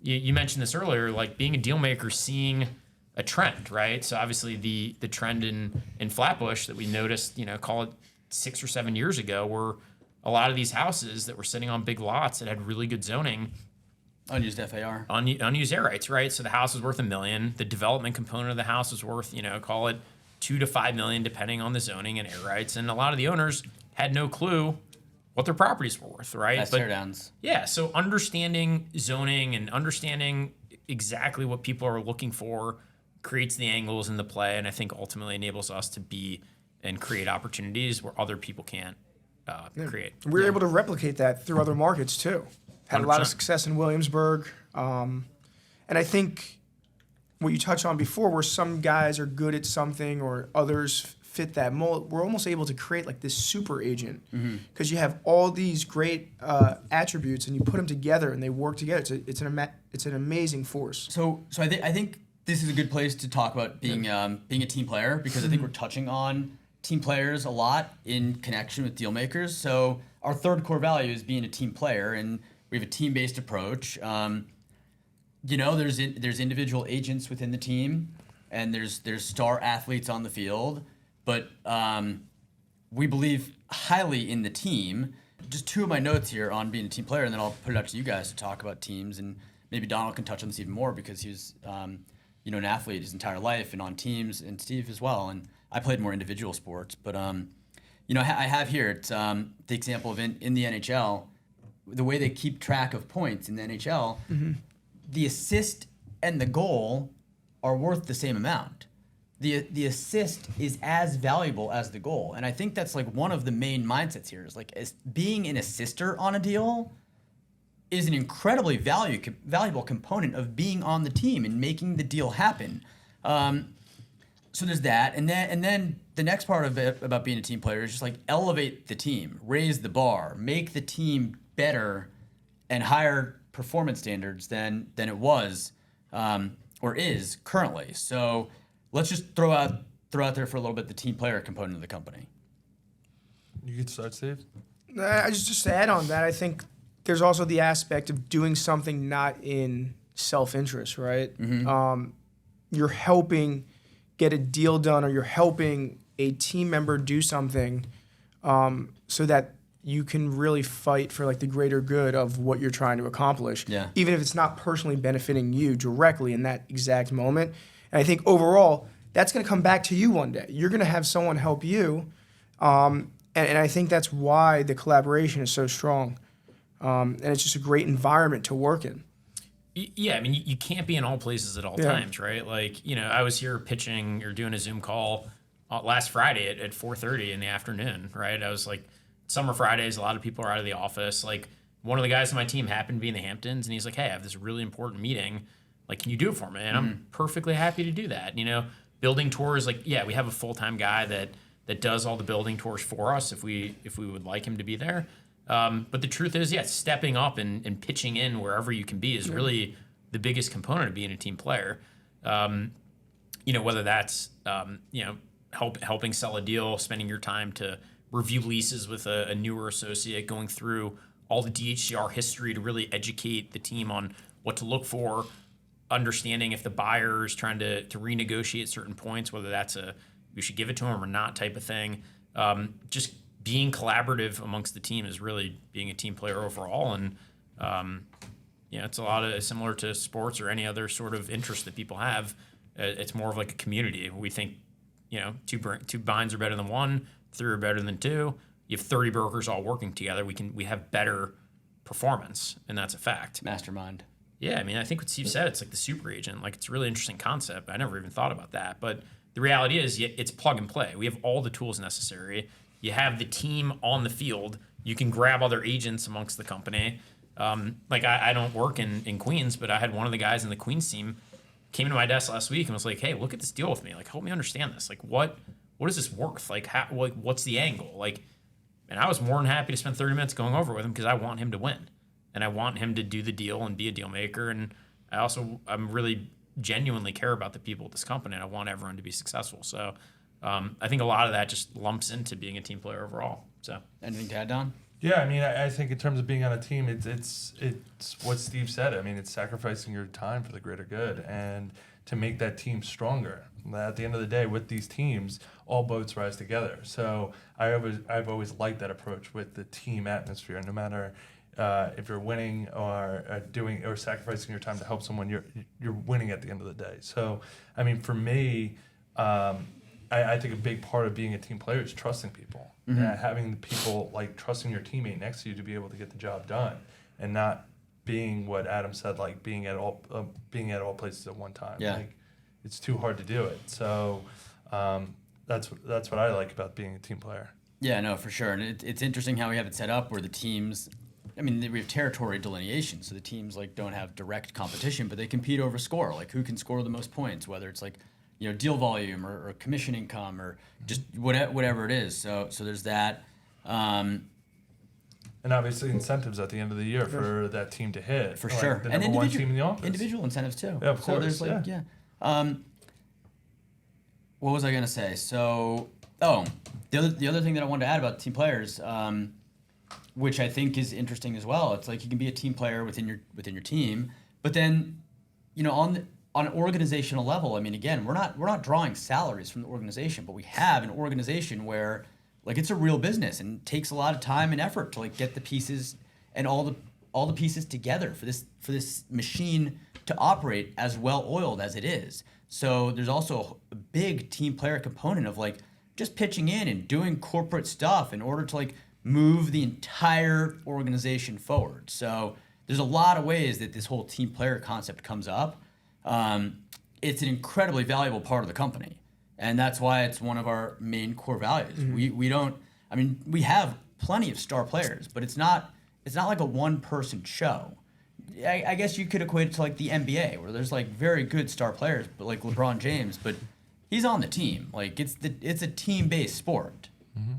you mentioned this earlier, like being a deal maker, seeing a trend, right? So obviously the trend in Flatbush that we noticed, call it 6 or 7 years ago, were a lot of these houses that were sitting on big lots that had really good zoning. Unused FAR. Unused air rights, right? So the house was worth $1 million. The development component of the house was worth, call it $2 to $5 million, depending on the zoning and air rights. And a lot of the owners had no clue what their properties were worth, right? That's teardowns. Yeah, so understanding zoning and understanding exactly what people are looking for creates the angles in the play, and I think ultimately enables us to be and create opportunities where other people can't create. We were able to replicate that through other markets too. Had a lot of 100%. success in Williamsburg. And I think what you touched on before, where some guys are good at something or others fit that mold, we're almost able to create like this super agent because you have all these great attributes and you put them together and they work together. It's an amazing force. So I think this is a good place to talk about being a team player, because I think we're touching on team players a lot in connection with deal makers. So our third core value is being a team player, and we have a team-based approach. There's individual agents within the team, and there's star athletes on the field, but we believe highly in the team. Just two of my notes here on being a team player, and then I'll put it up to you guys to talk about teams, and maybe Donald can touch on this even more because he was an athlete his entire life and on teams, and Steve as well. And I played more individual sports, but I have here it's the example of in the NHL, the way they keep track of points in the NHL, the assist and the goal are worth the same amount. The assist is as valuable as the goal, and I think that's like one of the main mindsets here is like as being an assister on a deal is an incredibly valuable component of being on the team and making the deal happen. So there's that, and then the next part of it about being a team player is just like elevate the team, raise the bar, make the team better, and higher performance standards than it was or is currently. So let's just throw out there for a little bit the team player component of the company. You could start, Steve. Just to add on that, I think there's also the aspect of doing something not in self-interest, right? You're helping get a deal done, or you're helping a team member do something so that you can really fight for like the greater good of what you're trying to accomplish, even if it's not personally benefiting you directly in that exact moment. And I think overall, that's going to come back to you one day. You're going to have someone help you, and I think that's why the collaboration is so strong. And it's just a great environment to work in. Yeah, I mean, you can't be in all places at all times, right? Like, I was here pitching or doing a Zoom call last Friday at 4:30 in the afternoon, right? I was like, summer Fridays, a lot of people are out of the office. Like, one of the guys on my team happened to be in the Hamptons, and he's like, hey, I have this really important meeting. Like, can you do it for me? And I'm perfectly happy to do that. Building tours, like, yeah, we have a full-time guy that does all the building tours for us if we would like him to be there. But the truth is, stepping up and pitching in wherever you can be is really the biggest component of being a team player. Whether that's helping sell a deal, spending your time to review leases with a newer associate, going through all the DHCR history to really educate the team on what to look for, understanding if the buyer is trying to renegotiate certain points, whether that's we should give it to them or not type of thing. Just being collaborative amongst the team is really being a team player overall. And, it's a lot of similar to sports or any other sort of interest that people have. It's more of like a community. We think, two binds are better than one, 3 are better than 2. You have 30 brokers all working together. We have better performance, and that's a fact. Mastermind. Yeah, I mean, I think what Steve said, it's like the super agent. Like, it's a really interesting concept. I never even thought about that. But the reality is, it's plug and play. We have all the tools necessary. You have the team on the field. You can grab other agents amongst the company. I don't work in Queens, but I had one of the guys in the Queens team came to my desk last week and was like, hey, look at this deal with me. Like, help me understand this. Like, what is this worth? Like, what's the angle? Like, and I was more than happy to spend 30 minutes going over with him because I want him to win. And I want him to do the deal and be a deal maker. And I'm really genuinely care about the people at this company, and I want everyone to be successful. So I think a lot of that just lumps into being a team player overall. So Anything to add, Don? Yeah, I mean, I think in terms of being on a team, it's what Steve said. I mean, it's sacrificing your time for the greater good and to make that team stronger. At the end of the day, with these teams, all boats rise together. So I've always liked that approach with the team atmosphere. No matter if you're winning or doing or sacrificing your time to help someone, you're winning at the end of the day. So I mean, for me, I think a big part of being a team player is trusting people. Mm-hmm. Having the people, like, trusting your teammate next to you to be able to get the job done, and not being what Adam said, like being at all places at one time. Yeah. Like, it's too hard to do it. So that's what I like about being a team player. Yeah, no, for sure. And it's interesting how we have it set up where the teams, I mean, we have territory delineation, so the teams like don't have direct competition, but they compete over score, like who can score the most points, whether it's like, you know, deal volume or commission income or just whatever it is. So there's that. And obviously incentives at the end of the year for that team to hit. For like sure. The And number one team in the office. individual incentives too. Yeah, of So course. there's like, what was I going to say? So, the other thing that I wanted to add about team players, which I think is interesting as well. It's like you can be a team player within your team, but then, you know, on an organizational level, I mean, again, we're not drawing salaries from the organization, but we have an organization where like it's a real business and it takes a lot of time and effort to like get the pieces and all the pieces together for this machine to operate as well oiled as it is. So there's also a big team player component of like just pitching in and doing corporate stuff in order to like move the entire organization forward. So there's a lot of ways that this whole team player concept comes up. It's an incredibly valuable part of the company, and that's why it's one of our main core values. Mm-hmm. We have plenty of star players, but it's not like a one-person show. I guess you could equate it to like the NBA, where there's like very good star players, but like LeBron James, but he's on the team. Like it's a team-based sport. Mm-hmm.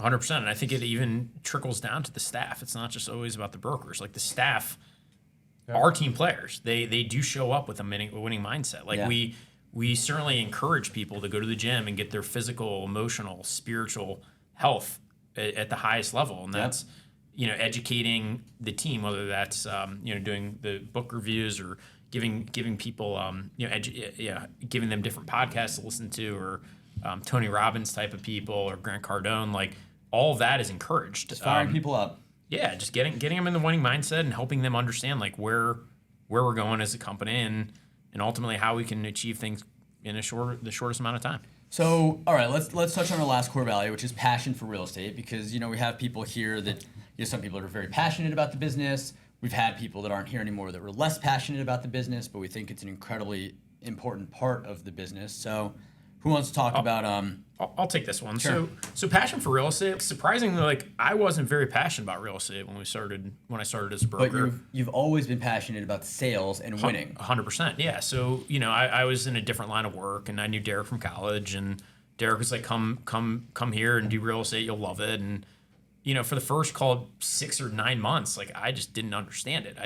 100%. And I think it even trickles down to the staff. It's not just always about the brokers. Like the staff are team players. They do show up with a winning mindset. Like we certainly encourage people to go to the gym and get their physical, emotional, spiritual health at the highest level, and that's you know, educating the team, whether that's you know, doing the book reviews or giving people you know, giving them different podcasts to listen to, or Tony Robbins type of people, or Grant Cardone. Like all of that is encouraged. Just firing people up. Yeah, just getting them in the winning mindset and helping them understand like where we're going as a company and ultimately how we can achieve things in the shortest amount of time. So, all right, let's touch on our last core value, which is passion for real estate, because you know we have people here that, you know, some people are very passionate about the business. We've had people that aren't here anymore that were less passionate about the business, but we think it's an incredibly important part of the business. So, who wants to talk about? I'll take this one. Sure. So passion for real estate. Surprisingly, like I wasn't very passionate about real estate when I started as a broker. But you've always been passionate about sales and winning. 100%. Yeah. So you know, I was in a different line of work, and I knew Derek from college, and Derek was like, "Come here and do real estate. You'll love it." And you know, for the first 6 or 9 months, like I just didn't understand it.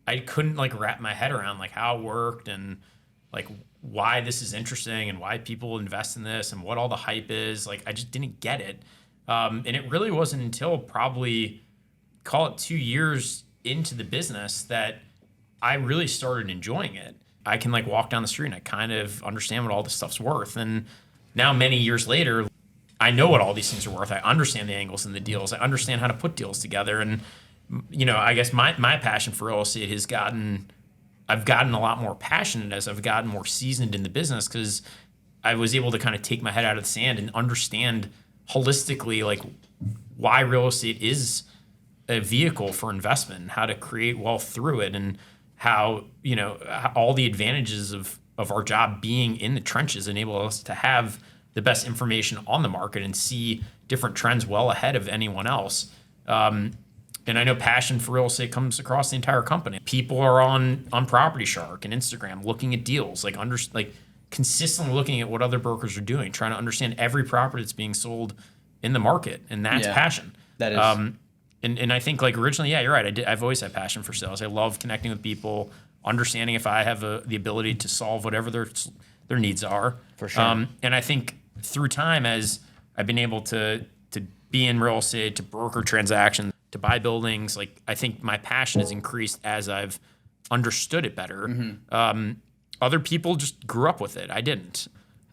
I couldn't like wrap my head around like how it worked and like why this is interesting and why people invest in this and what all the hype is. Like I just didn't get it. And it really wasn't until probably call it 2 years into the business that I really started enjoying it. I can like walk down the street and I kind of understand what all this stuff's worth. And now many years later, I know what all these things are worth. I understand the angles and the deals. I understand how to put deals together. And, you know, I guess my passion for real estate I've gotten a lot more passionate as I've gotten more seasoned in the business, because I was able to kind of take my head out of the sand and understand holistically like why real estate is a vehicle for investment and how to create wealth through it, and how, you know, how all the advantages of our job being in the trenches enable us to have the best information on the market and see different trends well ahead of anyone else. And I know passion for real estate comes across the entire company. People are on Property Shark and Instagram looking at deals, like consistently looking at what other brokers are doing, trying to understand every property that's being sold in the market, and that's passion. That is. And I think like originally, yeah, you're right. I've always had passion for sales. I love connecting with people, understanding if I have the ability to solve whatever their needs are. For sure. And I think through time, as I've been able to be in real estate, to broker transactions, to buy buildings, like I think my passion has increased as I've understood it better. Mm-hmm. Other people just grew up with it. I didn't.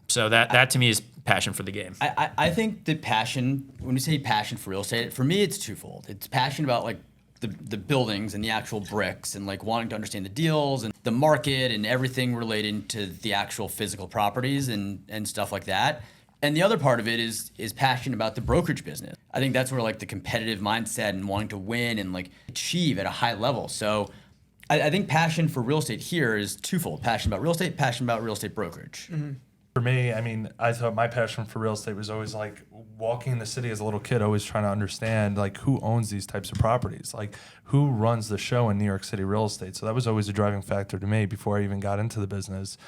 So that to me is passion for the game. I think that passion, when we say passion for real estate, for me it's twofold. It's passion about like the buildings and the actual bricks and like wanting to understand the deals and the market and everything relating to the actual physical properties and stuff like that. And the other part of it is passion about the brokerage business. I think that's where like the competitive mindset and wanting to win and like achieve at a high level. So I think passion for real estate here is twofold: passion about real estate, passion about real estate brokerage. Mm-hmm. For me, I mean, I thought my passion for real estate was always like walking the city as a little kid, always trying to understand like who owns these types of properties, like who runs the show in New York City real estate. So that was always a driving factor to me before I even got into the business.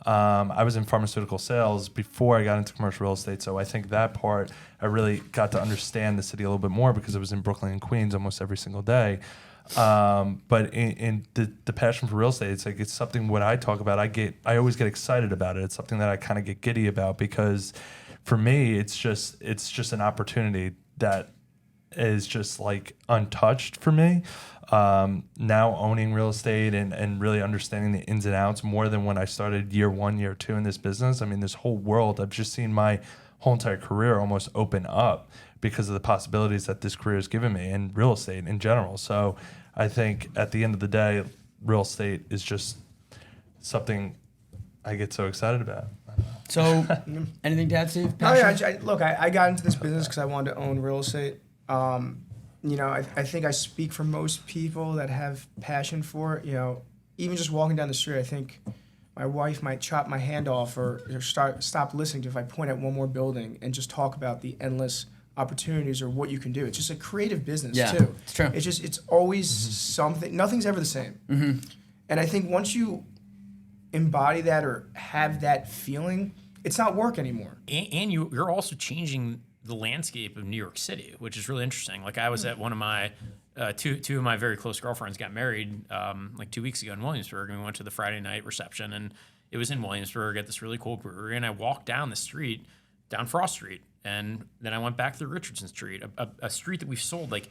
I was in pharmaceutical sales before I got into commercial real estate. So I think that part, I really got to understand the city a little bit more because I was in Brooklyn and Queens almost every single day. But in the passion for real estate, it's something when I talk about, I always get excited about it. It's something that I kind of get giddy about because for me, it's just an opportunity that is just like untouched for me. Now owning real estate and really understanding the ins and outs more than when I started year 1, year 2 in this business. I mean, this whole world, I've just seen my whole entire career almost open up because of the possibilities that this career has given me and real estate in general. So I think at the end of the day, real estate is just something I get so excited about. So anything to add, Steve? Oh yeah, look, I got into this business because I wanted to own real estate. I think I speak for most people that have passion for it. Even just walking down the street, I think my wife might chop my hand off or stop listening to if I point at one more building and just talk about the endless opportunities or what you can do. It's just a creative business too. It's true. It's always something. Nothing's ever the same. Mm-hmm. And I think once you embody that or have that feeling, it's not work anymore. And you're also changing the landscape of New York City, which is really interesting. Like I was at one of my two of my very close girlfriends got married like 2 weeks ago in Williamsburg, and we went to the Friday night reception, and it was in Williamsburg at this really cool brewery. And I walked down the street, down Frost Street, and then I went back through Richardson Street, a street that we've sold like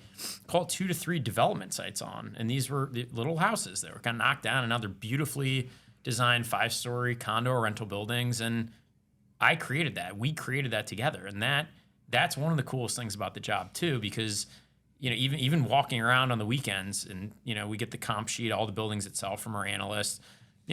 call it 2 to 3 development sites on, and these were the little houses that were kind of knocked down, and now they're beautifully designed 5-story condo or rental buildings. And I created that. We created that together, and that's one of the coolest things about the job too, because even walking around on the weekends, and we get the comp sheet, all the buildings itself from our analysts.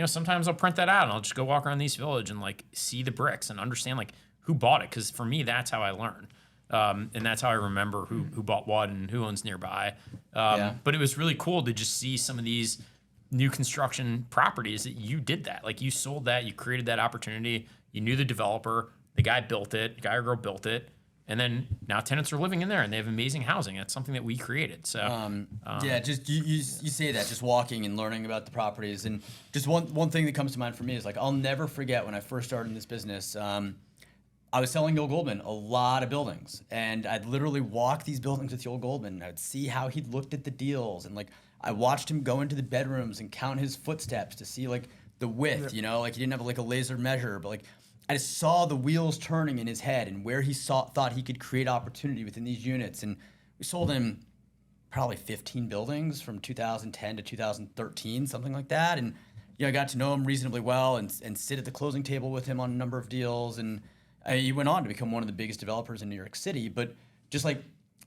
Sometimes I'll print that out and I'll just go walk around East Village and like see the bricks and understand like who bought it, because for me that's how I learn, and that's how I remember who bought what and who owns nearby. But it was really cool to just see some of these new construction properties that you did that, like you sold that, you created that opportunity, you knew the developer, the guy built it, the guy or girl built it. And then now tenants are living in there and they have amazing housing. That's something that we created. So just you say that, just walking and learning about the properties. And just one thing that comes to mind for me is like, I'll never forget when I first started in this business. I was selling Yoel Goldman a lot of buildings, and I'd literally walk these buildings with Yoel Goldman, and I'd see how he looked at the deals, and like I watched him go into the bedrooms and count his footsteps to see like the width, like he didn't have like a laser measure, but like I just saw the wheels turning in his head and where he thought he could create opportunity within these units. And we sold him probably 15 buildings from 2010 to 2013, something like that. And I got to know him reasonably well and sit at the closing table with him on a number of deals. And he went on to become one of the biggest developers in New York City. But just like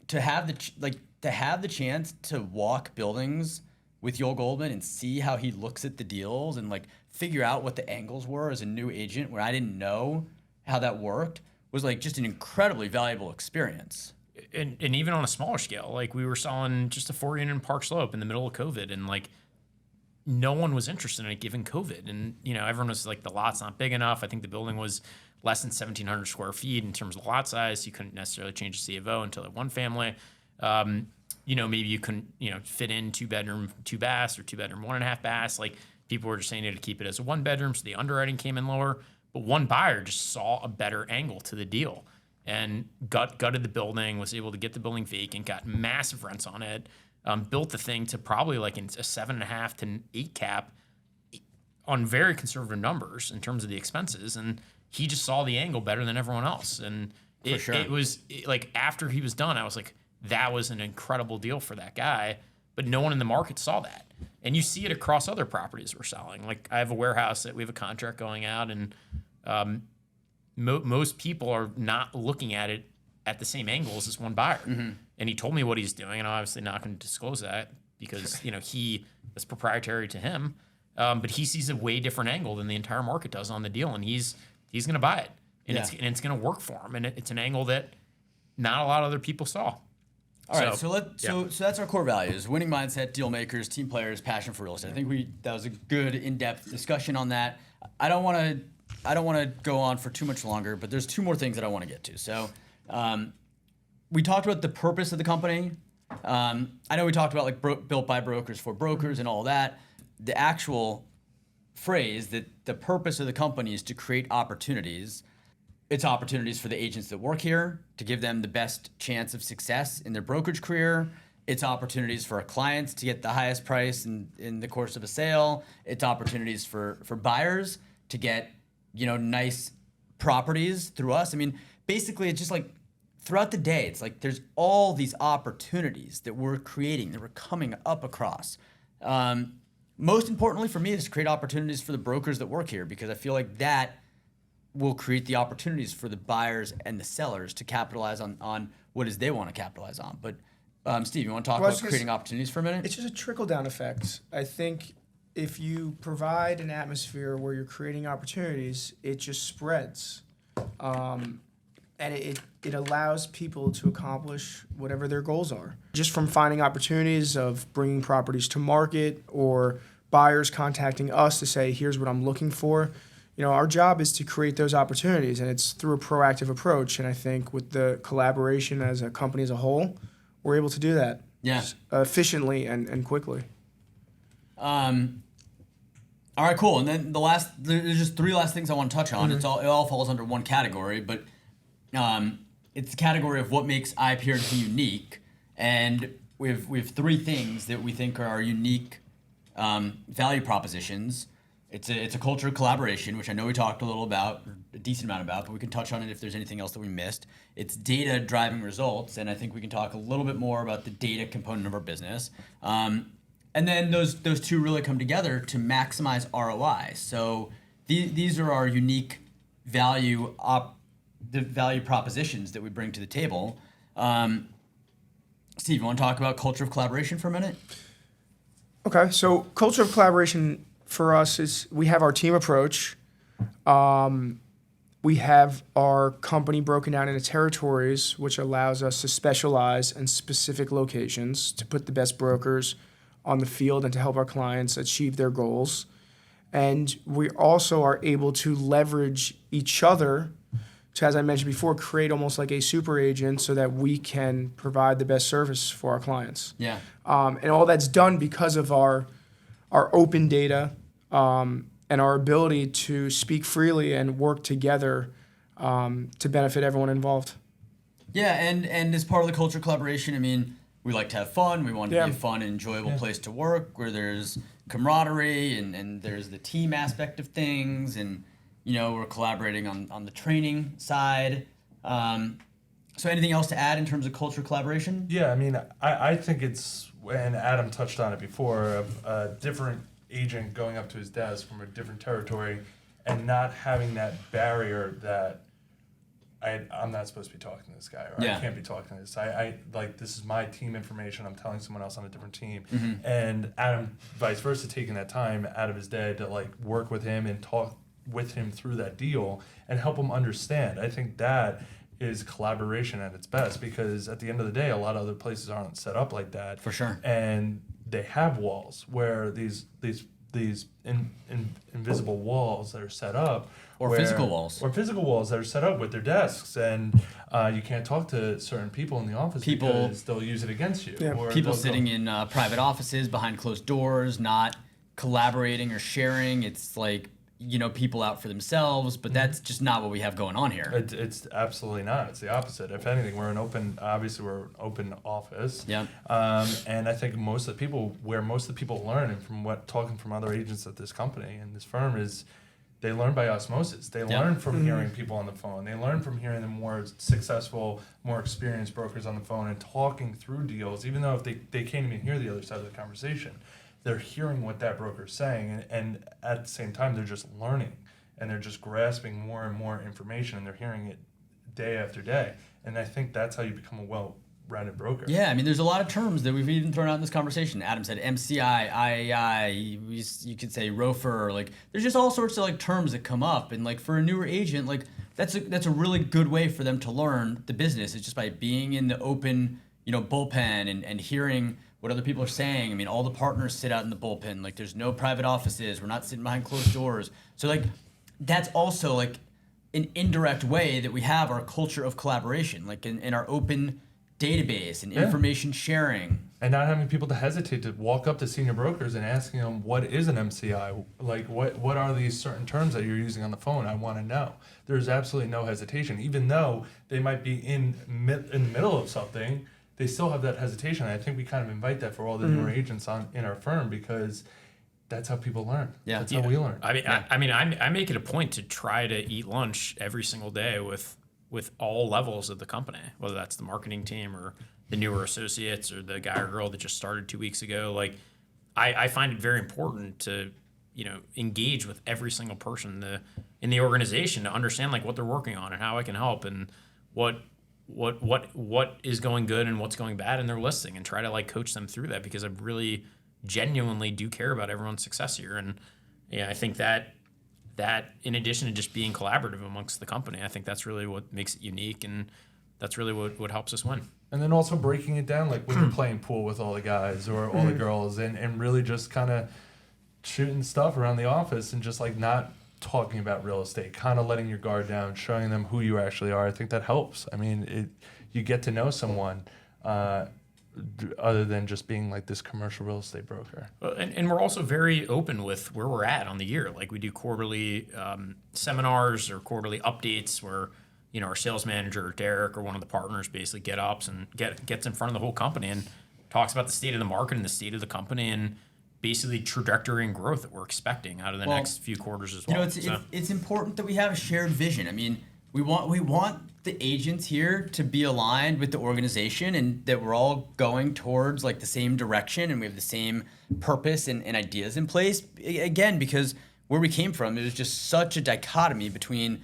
to have the chance to walk buildings with Yoel Goldman and see how he looks at the deals and like figure out what the angles were as a new agent where I didn't know how that worked was like just an incredibly valuable experience. And even on a smaller scale, like we were selling just a 4-unit in Park Slope in the middle of COVID, and like no one was interested in it given COVID. And, everyone was like, the lot's not big enough. I think the building was less than 1,700 square feet in terms of lot size. You couldn't necessarily change the C of O until at one family. maybe you couldn't, fit in 2-bedroom, 2 baths or 2-bedroom, 1.5 baths. Like people were just saying to keep it as a 1-bedroom. So the underwriting came in lower, but one buyer just saw a better angle to the deal and gutted the building, was able to get the building vacant, got massive rents on it, built the thing to probably like a 7.5 to 8 cap on very conservative numbers in terms of the expenses. And he just saw the angle better than everyone else. And it was like after he was done, I was like, that was an incredible deal for that guy. But no one in the market saw that. And you see it across other properties we're selling. Like I have a warehouse that we have a contract going out, and most people are not looking at it at the same angle as this one buyer. Mm-hmm. And he told me what he's doing, and I'm obviously not going to disclose that because it's proprietary to him. But he sees a way different angle than the entire market does on the deal, and he's going to buy it, and it's going to work for him, and it's an angle that not a lot of other people saw. All right, so that's our core values: winning mindset, deal makers, team players, passion for real estate. I think that was a good in-depth discussion on that. I don't want to go on for too much longer, but there's 2 more things that I want to get to. So, we talked about the purpose of the company. I know we talked about like built by brokers for brokers and all that. The actual phrase that the purpose of the company is to create opportunities. It's opportunities for the agents that work here to give them the best chance of success in their brokerage career. It's opportunities for our clients to get the highest price in the course of a sale. It's opportunities for buyers to get, nice properties through us. I mean, basically it's just like throughout the day, it's like there's all these opportunities that we're creating, that we're coming up across. Most importantly for me is to create opportunities for the brokers that work here, because I feel like that will create the opportunities for the buyers and the sellers to capitalize on what is they want to capitalize on. But Steve, you want to talk about creating opportunities for a minute? It's just a trickle-down effect. I think if you provide an atmosphere where you're creating opportunities, it just spreads. And it allows people to accomplish whatever their goals are. Just from finding opportunities of bringing properties to market or buyers contacting us to say, here's what I'm looking for. Our job is to create those opportunities, and it's through a proactive approach. And I think with the collaboration as a company as a whole, we're able to do that efficiently and quickly. All right, cool. And then there's just 3 last things I want to touch on. Mm-hmm. It all falls under one category, but it's the category of what makes IPRG unique. And we have 3 things that we think are our unique value propositions. It's a culture of collaboration, which I know we talked a decent amount about, but we can touch on it if there's anything else that we missed. It's data driving results, and I think we can talk a little bit more about the data component of our business. And then those 2 really come together to maximize ROI. So these are our unique value propositions that we bring to the table. Steve, you want to talk about culture of collaboration for a minute? Okay, so culture of collaboration for us is we have our team approach. We have our company broken down into territories, which allows us to specialize in specific locations to put the best brokers on the field and to help our clients achieve their goals. And we also are able to leverage each other to, as I mentioned before, create almost like a super agent so that we can provide the best service for our clients. Yeah. And all that's done because of our open data and our ability to speak freely and work together to benefit everyone involved. Yeah, and as part of the culture of collaboration, I mean, we like to have fun. We want it to be a fun and enjoyable place to work where there's camaraderie and there's the team aspect of things, and we're collaborating on the training side. So anything else to add in terms of culture of collaboration? Yeah, I mean, I think it's, and Adam touched on it before, of a different agent going up to his desk from a different territory and not having that barrier that I'm not supposed to be talking to this guy, or I can't be talking to this. I like, this is my team information. I'm telling someone else on a different team. Mm-hmm. And Adam, vice versa, taking that time out of his day to like work with him and talk with him through that deal and help him understand. I think that is collaboration at its best, because at the end of the day, a lot of other places aren't set up like that. For sure. And they have walls where these these invisible walls that are set up, Or physical walls. or physical walls that are set up with their desks, and you can't talk to certain people in the office because they'll use it against you. Yeah. Or People they'll sitting in private offices behind closed doors, not collaborating or sharing. It's like, people out for themselves, but that's just not what we have going on here. It's absolutely not. It's the opposite. If anything, we're an open office. Yeah. And I think most of the people learn, and from talking from other agents at this company and this firm, is they learn by osmosis. They learn from hearing people on the phone. They learn from hearing the more successful, more experienced brokers on the phone and talking through deals, even though if they can't even hear the other side of the conversation. They're hearing what that broker's saying, and at the same time, they're just learning, and they're just grasping more and more information, and they're hearing it day after day. And I think that's how you become a well-rounded broker. Yeah, I mean, there's a lot of terms that we've even thrown out in this conversation. Adam said MCI, IAI, you could say ROFR. Like, there's just all sorts of like terms that come up, and like for a newer agent, like that's a really good way for them to learn the business. It's just by being in the open, bullpen and hearing what other people are saying. I mean, all the partners sit out in the bullpen. Like, there's no private offices. We're not sitting behind closed doors. So, like, that's also, like, an indirect way that we have our culture of collaboration, like in our open database and information sharing. And not having people to hesitate to walk up to senior brokers and asking them, what is an MCI? Like, what are these certain terms that you're using on the phone? I want to know. There's absolutely no hesitation. Even though they might be in the middle of something, they still have that hesitation. I think we kind of invite that for all the newer agents in our firm, because that's how people learn. Yeah. That's how we learn. I make it a point to try to eat lunch every single day with all levels of the company, whether that's the marketing team or the newer associates or the guy or girl that just started 2 weeks ago. Like, I find it very important to engage with every single person in the organization to understand like what they're working on and how I can help and what is going good and what's going bad in their listing, and try to like coach them through that, because I really genuinely do care about everyone's success here. And I think that in addition to just being collaborative amongst the company, I think that's really what makes it unique, and that's really what helps us win. And then also breaking it down, like when you're playing pool with all the guys or all the girls, and really just kind of shooting stuff around the office and just like not talking about real estate, kind of letting your guard down, showing them who you actually are. I think that helps. I mean, you get to know someone other than just being like this commercial real estate broker. And we're also very open with where we're at on the year. Like, we do quarterly seminars or quarterly updates where our sales manager, Derek, or one of the partners basically gets in front of the whole company and talks about the state of the market and the state of the company and basically trajectory and growth that we're expecting out of the next few quarters as well. It's important that we have a shared vision. I mean, we want the agents here to be aligned with the organization, and that we're all going towards like the same direction, and we have the same purpose and ideas in place. Again, because where we came from, it was just such a dichotomy between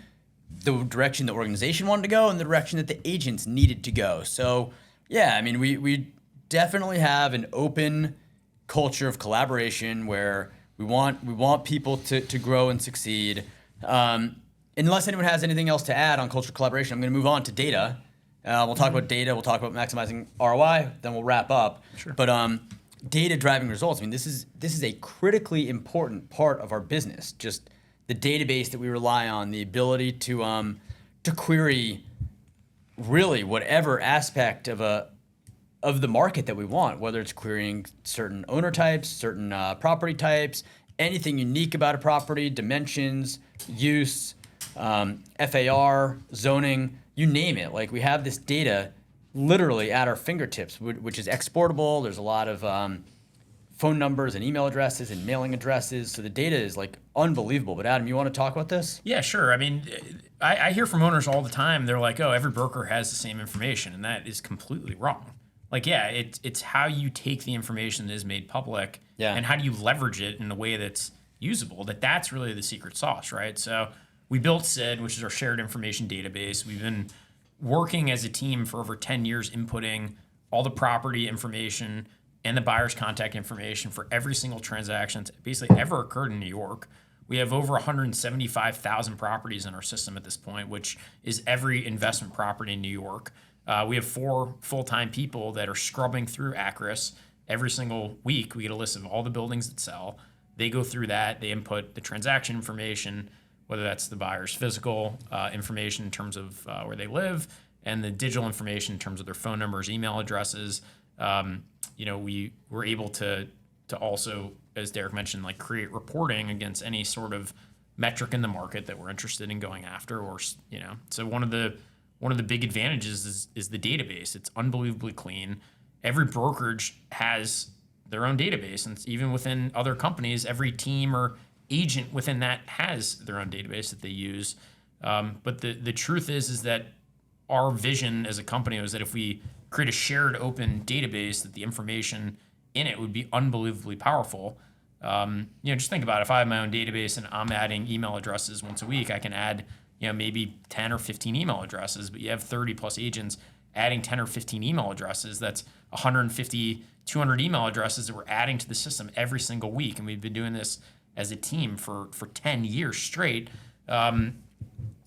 the direction the organization wanted to go and the direction that the agents needed to go. So yeah, I mean, we definitely have an open culture of collaboration where we want people to grow and succeed. Unless anyone has anything else to add on culture collaboration, I'm going to move on to data. We'll talk about data. We'll talk about maximizing ROI. Then we'll wrap up. Sure. But data driving results. I mean, this is a critically important part of our business. Just the database that we rely on, the ability to query really whatever aspect of the market that we want, whether it's querying certain owner types, certain property types, anything unique about a property, dimensions, use, FAR, zoning, you name it. Like, we have this data literally at our fingertips, which is exportable. There's a lot of phone numbers and email addresses and mailing addresses. So the data is like unbelievable. But Adam, you want to talk about this? Yeah, sure. I mean, I hear from owners all the time. They're like, oh, every broker has the same information. And that is completely wrong. Like, yeah, it's how you take the information that is made public and how do you leverage it in a way that's usable. That's really the secret sauce, right? So we built SID, which is our shared information database. We've been working as a team for over 10 years, inputting all the property information and the buyer's contact information for every single transaction that's basically ever occurred in New York. We have over 175,000 properties in our system at this point, which is every investment property in New York. We have 4 full-time people that are scrubbing through Acris every single week. We get a list of all the buildings that sell. They go through that. They input the transaction information, whether that's the buyer's physical information in terms of where they live, and the digital information in terms of their phone numbers, email addresses. We were able to also, as Derek mentioned, like create reporting against any sort of metric in the market that we're interested in going after, or so one of the big advantages is the database. It's unbelievably clean. Every brokerage has their own database, and even within other companies, every team or agent within that has their own database that they use. But the truth is that our vision as a company was that if we create a shared open database, that the information in it would be unbelievably powerful. Just think about it. If I have my own database and I'm adding email addresses once a week, I can add, maybe 10 or 15 email addresses, but you have 30 plus agents adding 10 or 15 email addresses. That's 150, 200 email addresses that we're adding to the system every single week. And we've been doing this as a team for 10 years straight.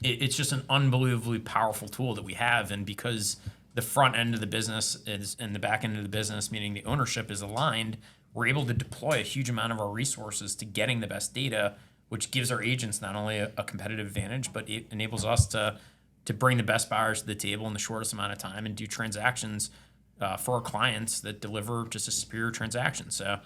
It's just an unbelievably powerful tool that we have. And because the front end of the business and the back end of the business, meaning the ownership, is aligned, we're able to deploy a huge amount of our resources to getting the best data, which gives our agents not only a competitive advantage, but it enables us to bring the best buyers to the table in the shortest amount of time and do transactions for our clients that deliver just a superior transaction. So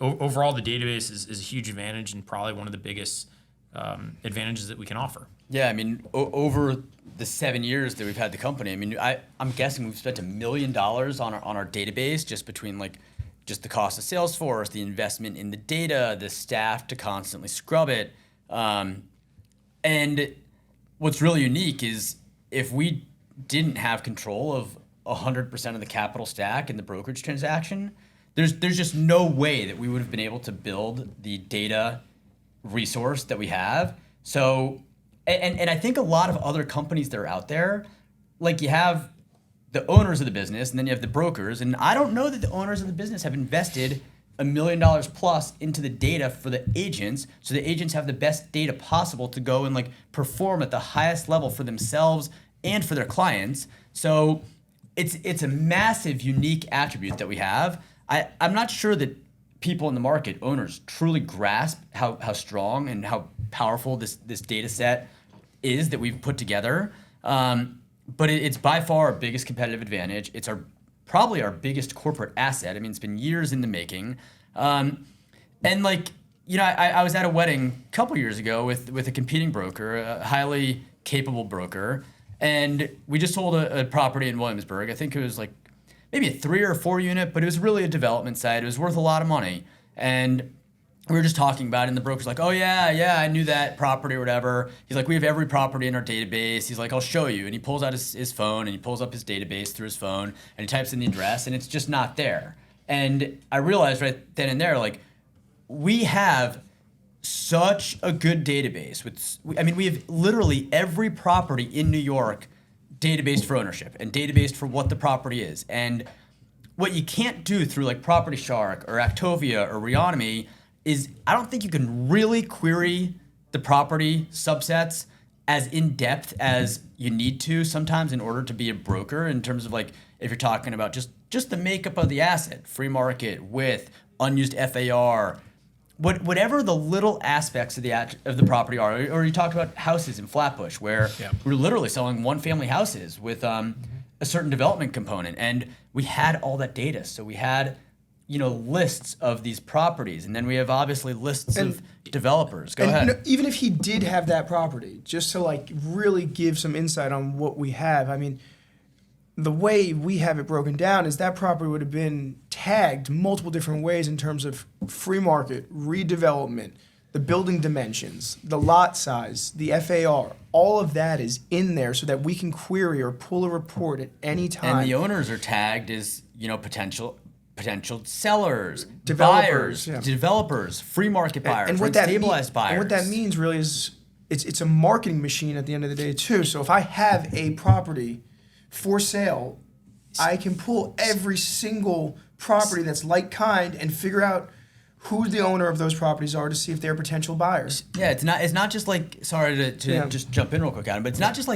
overall, the database is a huge advantage and probably one of the biggest advantages that we can offer. Yeah, I mean, over the 7 years that we've had the company, I mean, I'm guessing we've spent $1 million on our database, just between just the cost of Salesforce, the investment in the data, the staff to constantly scrub it. And what's really unique is if we didn't have control of 100% of the capital stack in the brokerage transaction, there's just no way that we would have been able to build the data resource that we have. So, and I think a lot of other companies that are out there, like you have the owners of the business and then you have the brokers, and I don't know that the owners of the business have invested $1 million plus into the data for the agents, so the agents have the best data possible to go and perform at the highest level for themselves and for their clients. So it's a massive unique attribute that we have. I'm not sure that people in the market, owners, truly grasp how strong and how powerful this data set is that we've put together. But it's by far our biggest competitive advantage. It's probably our biggest corporate asset. I mean, it's been years in the making. I was at a wedding a couple years ago with a competing broker, a highly capable broker, and we just sold a property in Williamsburg. I think it was maybe a 3 or 4 unit, but it was really a development site. It was worth a lot of money. And we were just talking about it, and the broker's like, oh, yeah, I knew that property or whatever. He's like, we have every property in our database. He's like, I'll show you. And he pulls out his phone, and he pulls up his database through his phone, and he types in the address, and it's just not there. And I realized right then and there, we have such a good database. We have literally every property in New York databased for ownership and databased for what the property is. And what you can't do through Property Shark or Actovia or Reonomy is I don't think you can really query the property subsets as in depth as you need to sometimes in order to be a broker, in terms of if you're talking about just the makeup of the asset, free market, width, unused FAR, whatever the little aspects of the property are. Or you talk about houses in Flatbush, where we're literally selling one family houses with a certain development component, and we had all that data. So we had lists of these properties, and then we have obviously lists of developers. Go ahead. Even if he did have that property, just to really give some insight on what we have, I mean, the way we have it broken down is that property would have been tagged multiple different ways in terms of free market, redevelopment, the building dimensions, the lot size, the FAR. All of that is in there so that we can query or pull a report at any time. And the owners are tagged as potential sellers, developers, buyers, developers, free market buyers, and stabilized buyers. And what that means really is it's a marketing machine at the end of the day too. So if I have a property for sale, I can pull every single property that's like-kind and figure out who the owner of those properties are to see if they're potential buyers. Yeah, it's not just sorry to just jump in real quick, Adam, but it's not just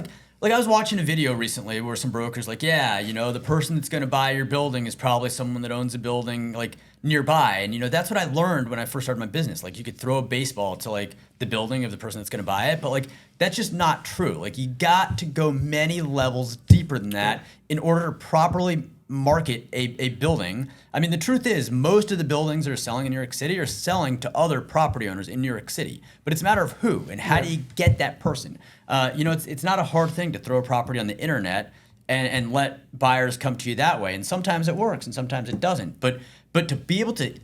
Like, I was watching a video recently where some broker's like, yeah, the person that's going to buy your building is probably someone that owns a building like nearby. And, that's what I learned when I first started my business. Like, you could throw a baseball to like the building of the person that's going to buy it, but like that's just not true. Like, you got to go many levels deeper than that in order to properly market a building. I mean, the truth is most of the buildings that are selling in New York City are selling to other property owners in New York City, but it's a matter of who and how do you get that person. It's not a hard thing to throw a property on the internet and let buyers come to you that way. And sometimes it works and sometimes it doesn't. But to be able to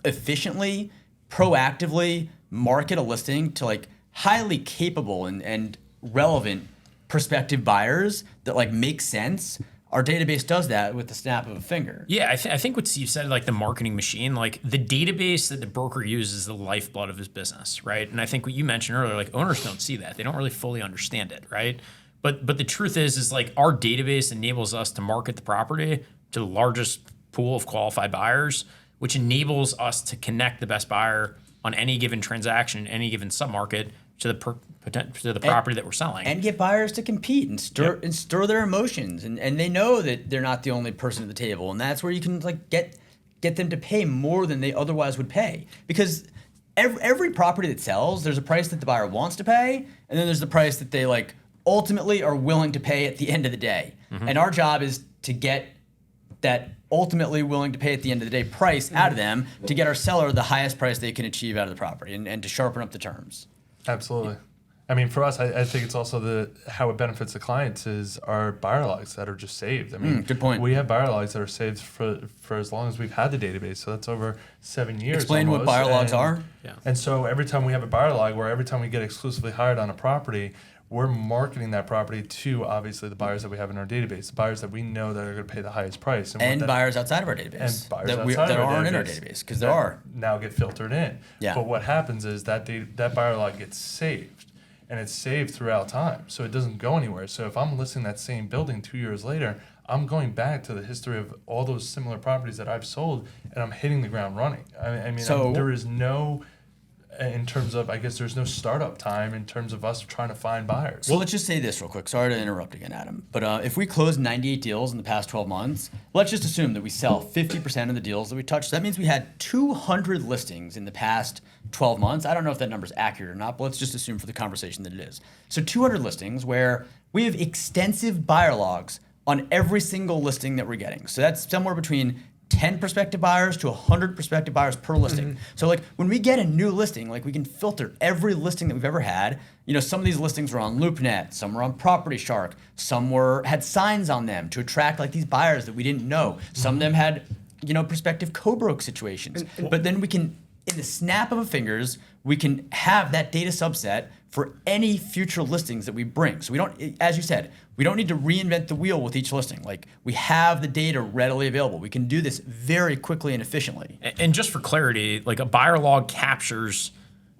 efficiently, proactively market a listing to like highly capable and relevant prospective buyers that like make sense, our database does that with the snap of a finger. Yeah, I think what Steve said, like the marketing machine, like the database that the broker uses is the lifeblood of his business, right? And I think what you mentioned earlier, like owners don't see that. They don't really fully understand it, right? But the truth is like our database enables us to market the property to the largest pool of qualified buyers, which enables us to connect the best buyer on any given transaction, any given submarket to the property that we're selling, and get buyers to compete and stir their emotions, and they know that they're not the only person at the table, and that's where you can like get them to pay more than they otherwise would pay, because every property that sells, there's a price that the buyer wants to pay, and then there's the price that they like ultimately are willing to pay at the end of the day. And our job is to get that ultimately willing to pay at the end of the day price out of them to get our seller the highest price they can achieve out of the property and to sharpen up the terms. Absolutely. I mean, for us, I think it's also how it benefits the clients is our buyer logs that are just saved. I mean, good point. We have buyer logs that are saved for as long as we've had the database. So that's over 7 years. Explain almost. what buyer logs are. Yeah. And so every time we have a buyer log, where every time we get exclusively hired on a property, we're marketing that property to obviously the buyers that we have in our database, the buyers that we know that are going to pay the highest price, and buyers outside of our database, and buyers that aren't in our database, because there are now get filtered in. Yeah. But what happens is that buyer log gets saved, and it's saved throughout time, so it doesn't go anywhere. So if I'm listing that same building 2 years later, I'm going back to the history of all those similar properties that I've sold, and I'm hitting the ground running. I mean, there is no. In terms of, I guess there's no startup time in terms of us trying to find buyers. Well, let's just say this real quick. Sorry to interrupt again, Adam. But if we close 98 deals in the past 12 months, let's just assume that we sell 50% of the deals that we touch. That means we had 200 listings in the past 12 months. I don't know if that number's accurate or not, but let's just assume for the conversation that it is. So 200 listings where we have extensive buyer logs on every single listing that we're getting. So that's somewhere between 10 prospective buyers to 100 prospective buyers per listing. So like when we get a new listing, like we can filter every listing that we've ever had. Some of these listings were on LoopNet, some were on Property Shark, some had signs on them to attract like these buyers that we didn't know. Some of them had, prospective co-broke situations. But then we can, in the snap of a fingers, we can have that data subset for any future listings that we bring. So we don't, as you said, we don't need to reinvent the wheel with each listing. Like we have the data readily available. We can do this very quickly and efficiently. And just for clarity, like a buyer log captures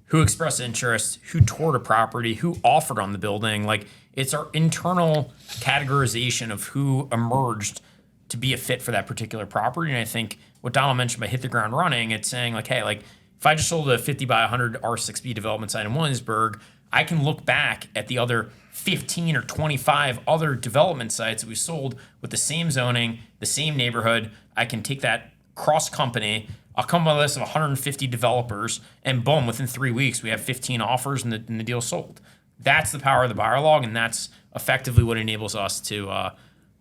who expressed interest, who toured a property, who offered on the building. Like it's our internal categorization of who emerged to be a fit for that particular property. And I think what Donald mentioned by hit the ground running, it's saying like, hey, like if I just sold a 50 by 100 R6B development site in Williamsburg, I can look back at the other 15 or 25 other development sites that we sold with the same zoning, the same neighborhood. I can take that cross company. I'll come up with a list of 150 developers, and boom, within 3 weeks, we have 15 offers and the deal sold. That's the power of the buyer log, and that's effectively what enables us to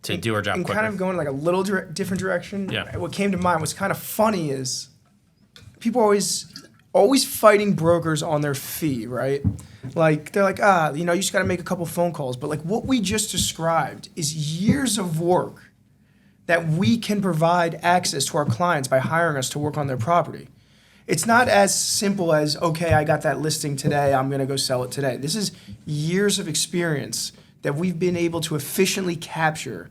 do our job and quicker. Kind of going like a little different direction. Yeah. What came to mind was kind of funny is people always fighting brokers on their fee, right? Like they're like, you just got to make a couple phone calls. But like what we just described is years of work that we can provide access to our clients by hiring us to work on their property. It's not as simple as, okay, I got that listing today, I'm going to go sell it today. This is years of experience that we've been able to efficiently capture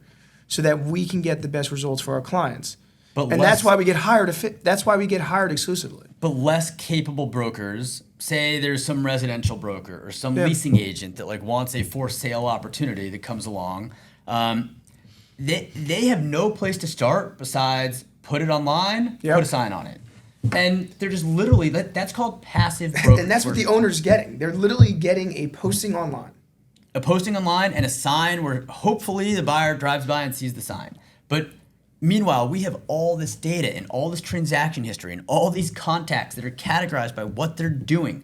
so that we can get the best results for our clients. That's why we get hired. That's why we get hired exclusively. But less capable brokers, say there's some residential broker or some leasing agent that like wants a for sale opportunity that comes along. They have no place to start besides put it online, put a sign on it. And they're just literally, that's called passive brokerage. And that's what the owner's getting. They're literally getting a posting online. a posting online and a sign where hopefully the buyer drives by and sees the sign. But meanwhile, we have all this data and all this transaction history and all these contacts that are categorized by what they're doing.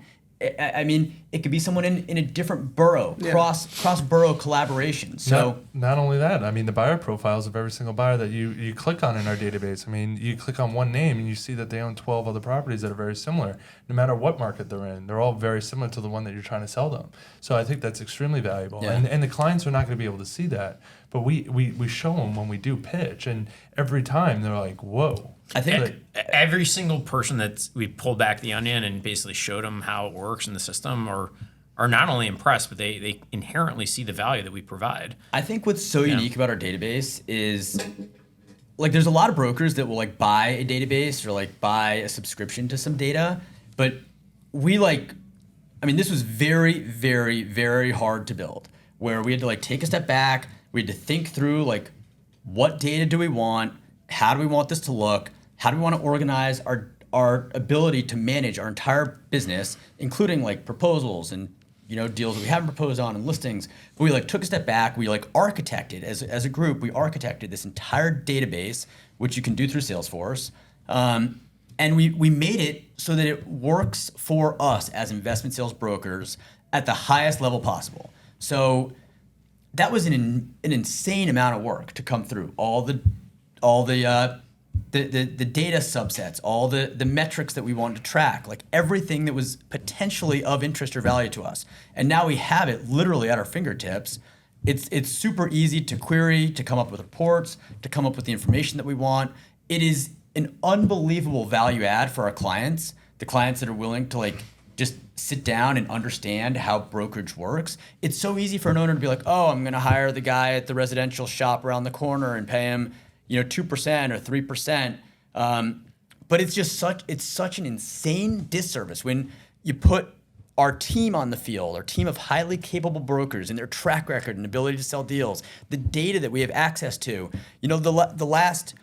I mean, it could be someone in a different borough, cross borough collaboration. So not only that, I mean, the buyer profiles of every single buyer that you click on in our database. I mean, you click on one name and you see that they own 12 other properties that are very similar. No matter what market they're in, they're all very similar to the one that you're trying to sell them. So I think that's extremely valuable. Yeah. And the clients are not going to be able to see that, but we show them when we do pitch, and every time they're like, whoa. I think every single person that we pulled back the onion and basically showed them how it works in the system are not only impressed, but they inherently see the value that we provide. I think what's so unique about our database is, like, there's a lot of brokers that will like buy a database or like buy a subscription to some data, but we this was very, very, very hard to build, where we had to like take a step back. We had to think through like, what data do we want? How do we want this to look? How do we want to organize our ability to manage our entire business, including like proposals and deals that we haven't proposed on and listings? But we like took a step back. We like architected as a group. We architected this entire database, which you can do through Salesforce, and we made it so that it works for us as investment sales brokers at the highest level possible. So that was an insane amount of work to come through all the data subsets, all the metrics that we wanted to track, like everything that was potentially of interest or value to us. And now we have it literally at our fingertips. It's super easy to query, to come up with reports, to come up with the information that we want. It is an unbelievable value add for our clients, the clients that are willing to like just sit down and understand how brokerage works. It's so easy for an owner to be like, oh, I'm going to hire the guy at the residential shop around the corner and pay him 2% or 3%. But it's such an insane disservice when you put our team on the field, our team of highly capable brokers and their track record and ability to sell deals, the data that we have access to. The last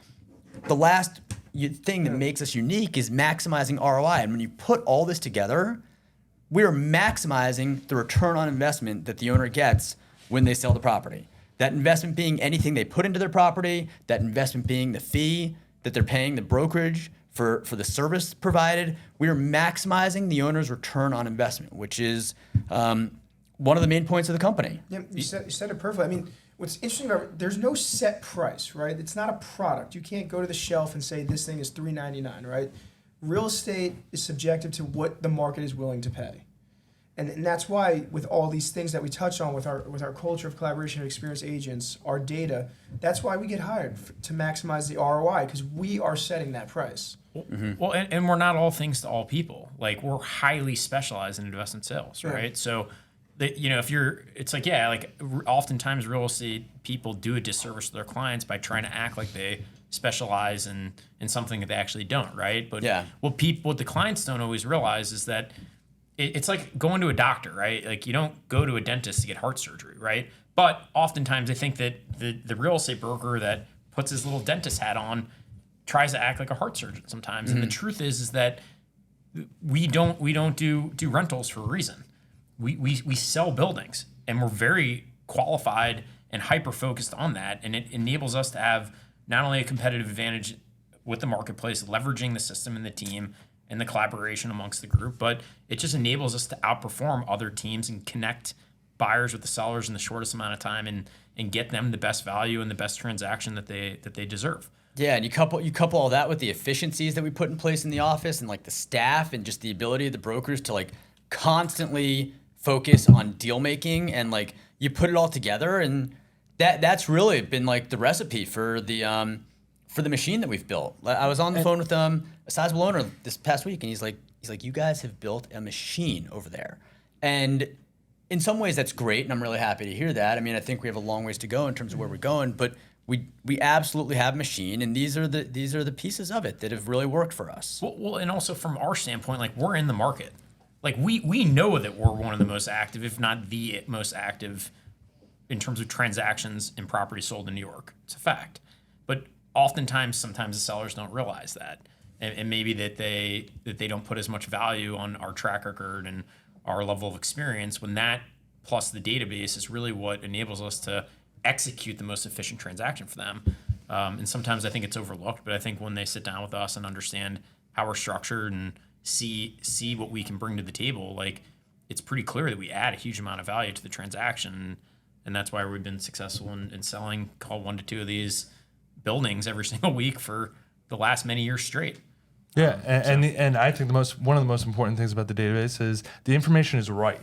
thing that makes us unique is maximizing ROI. And when you put all this together, we're maximizing the return on investment that the owner gets when they sell the property. That investment being anything they put into their property, that investment being the fee that they're paying the brokerage for the service provided. We are maximizing the owner's return on investment, which is one of the main points of the company. Yeah, you said it perfectly. I mean, what's interesting about it, there's no set price, right? It's not a product. You can't go to the shelf and say this thing is $3.99, right? Real estate is subjective to what the market is willing to pay. And that's why with all these things that we touch on with our culture of collaboration of experienced agents, our data, that's why we get hired to maximize the ROI, because we are setting that price. Mm-hmm. Well, and we're not all things to all people. Like, we're highly specialized in investment sales, right? Yeah. So, oftentimes real estate people do a disservice to their clients by trying to act like they specialize in something that they actually don't, right? But what the clients don't always realize is that it's like going to a doctor, right? Like, you don't go to a dentist to get heart surgery, right? But oftentimes I think that the real estate broker that puts his little dentist hat on tries to act like a heart surgeon sometimes. Mm-hmm. And the truth is that we don't do rentals for a reason. We sell buildings, and we're very qualified and hyper focused on that. And it enables us to have not only a competitive advantage with the marketplace, leveraging the system and the team and the collaboration amongst the group, but it just enables us to outperform other teams and connect buyers with the sellers in the shortest amount of time and get them the best value and the best transaction that they deserve. Yeah, and you couple all that with the efficiencies that we put in place in the office and like the staff and just the ability of the brokers to like constantly focus on deal making, and like you put it all together, and that's really been like the recipe for the machine that we've built. I was on the phone with a sizable owner this past week, and he's like, you guys have built a machine over there. And in some ways that's great, and I'm really happy to hear that. I mean, I think we have a long ways to go in terms of where we're going, but we absolutely have a machine, and these are the pieces of it that have really worked for us. Well, and also from our standpoint, like, we're in the market. Like, we know that we're one of the most active, if not the most active, in terms of transactions and property sold in New York. It's a fact. But sometimes the sellers don't realize that, and maybe that they don't put as much value on our track record and our level of experience. When that plus the database is really what enables us to execute the most efficient transaction for them. And sometimes I think it's overlooked, but I think when they sit down with us and understand how we're structured and see what we can bring to the table, like it's pretty clear that we add a huge amount of value to the transaction. And that's why we've been successful in selling, call 1 to 2 of these buildings every single week for the last many years straight. Yeah, and I think one of the most important things about the database is the information is right.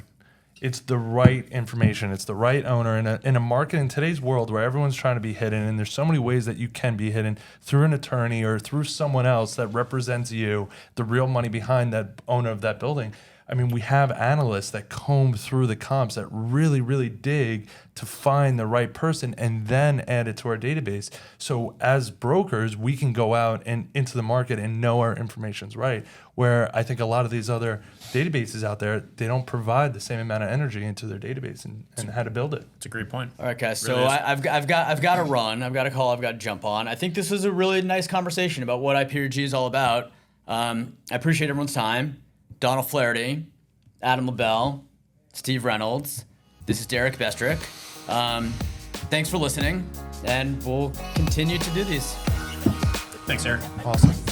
It's the right information. It's the right owner in a market in today's world where everyone's trying to be hidden, and there's so many ways that you can be hidden through an attorney or through someone else that represents you, the real money behind that owner of that building. I mean, we have analysts that comb through the comps that really, really dig to find the right person and then add it to our database. So as brokers, we can go out and into the market and know our information's right. Where I think a lot of these other databases out there, they don't provide the same amount of energy into their database and how to build it. It's a great point. All right, guys. So Really is. I've got to run. I've got a call. I've got to jump on. I think this was a really nice conversation about what IPRG is all about. I appreciate everyone's time. Donal Flaherty, Adam Lobel, Steve Reynolds. This is Derek Bestreich. Thanks for listening, and we'll continue to do these. Thanks, Eric. Awesome.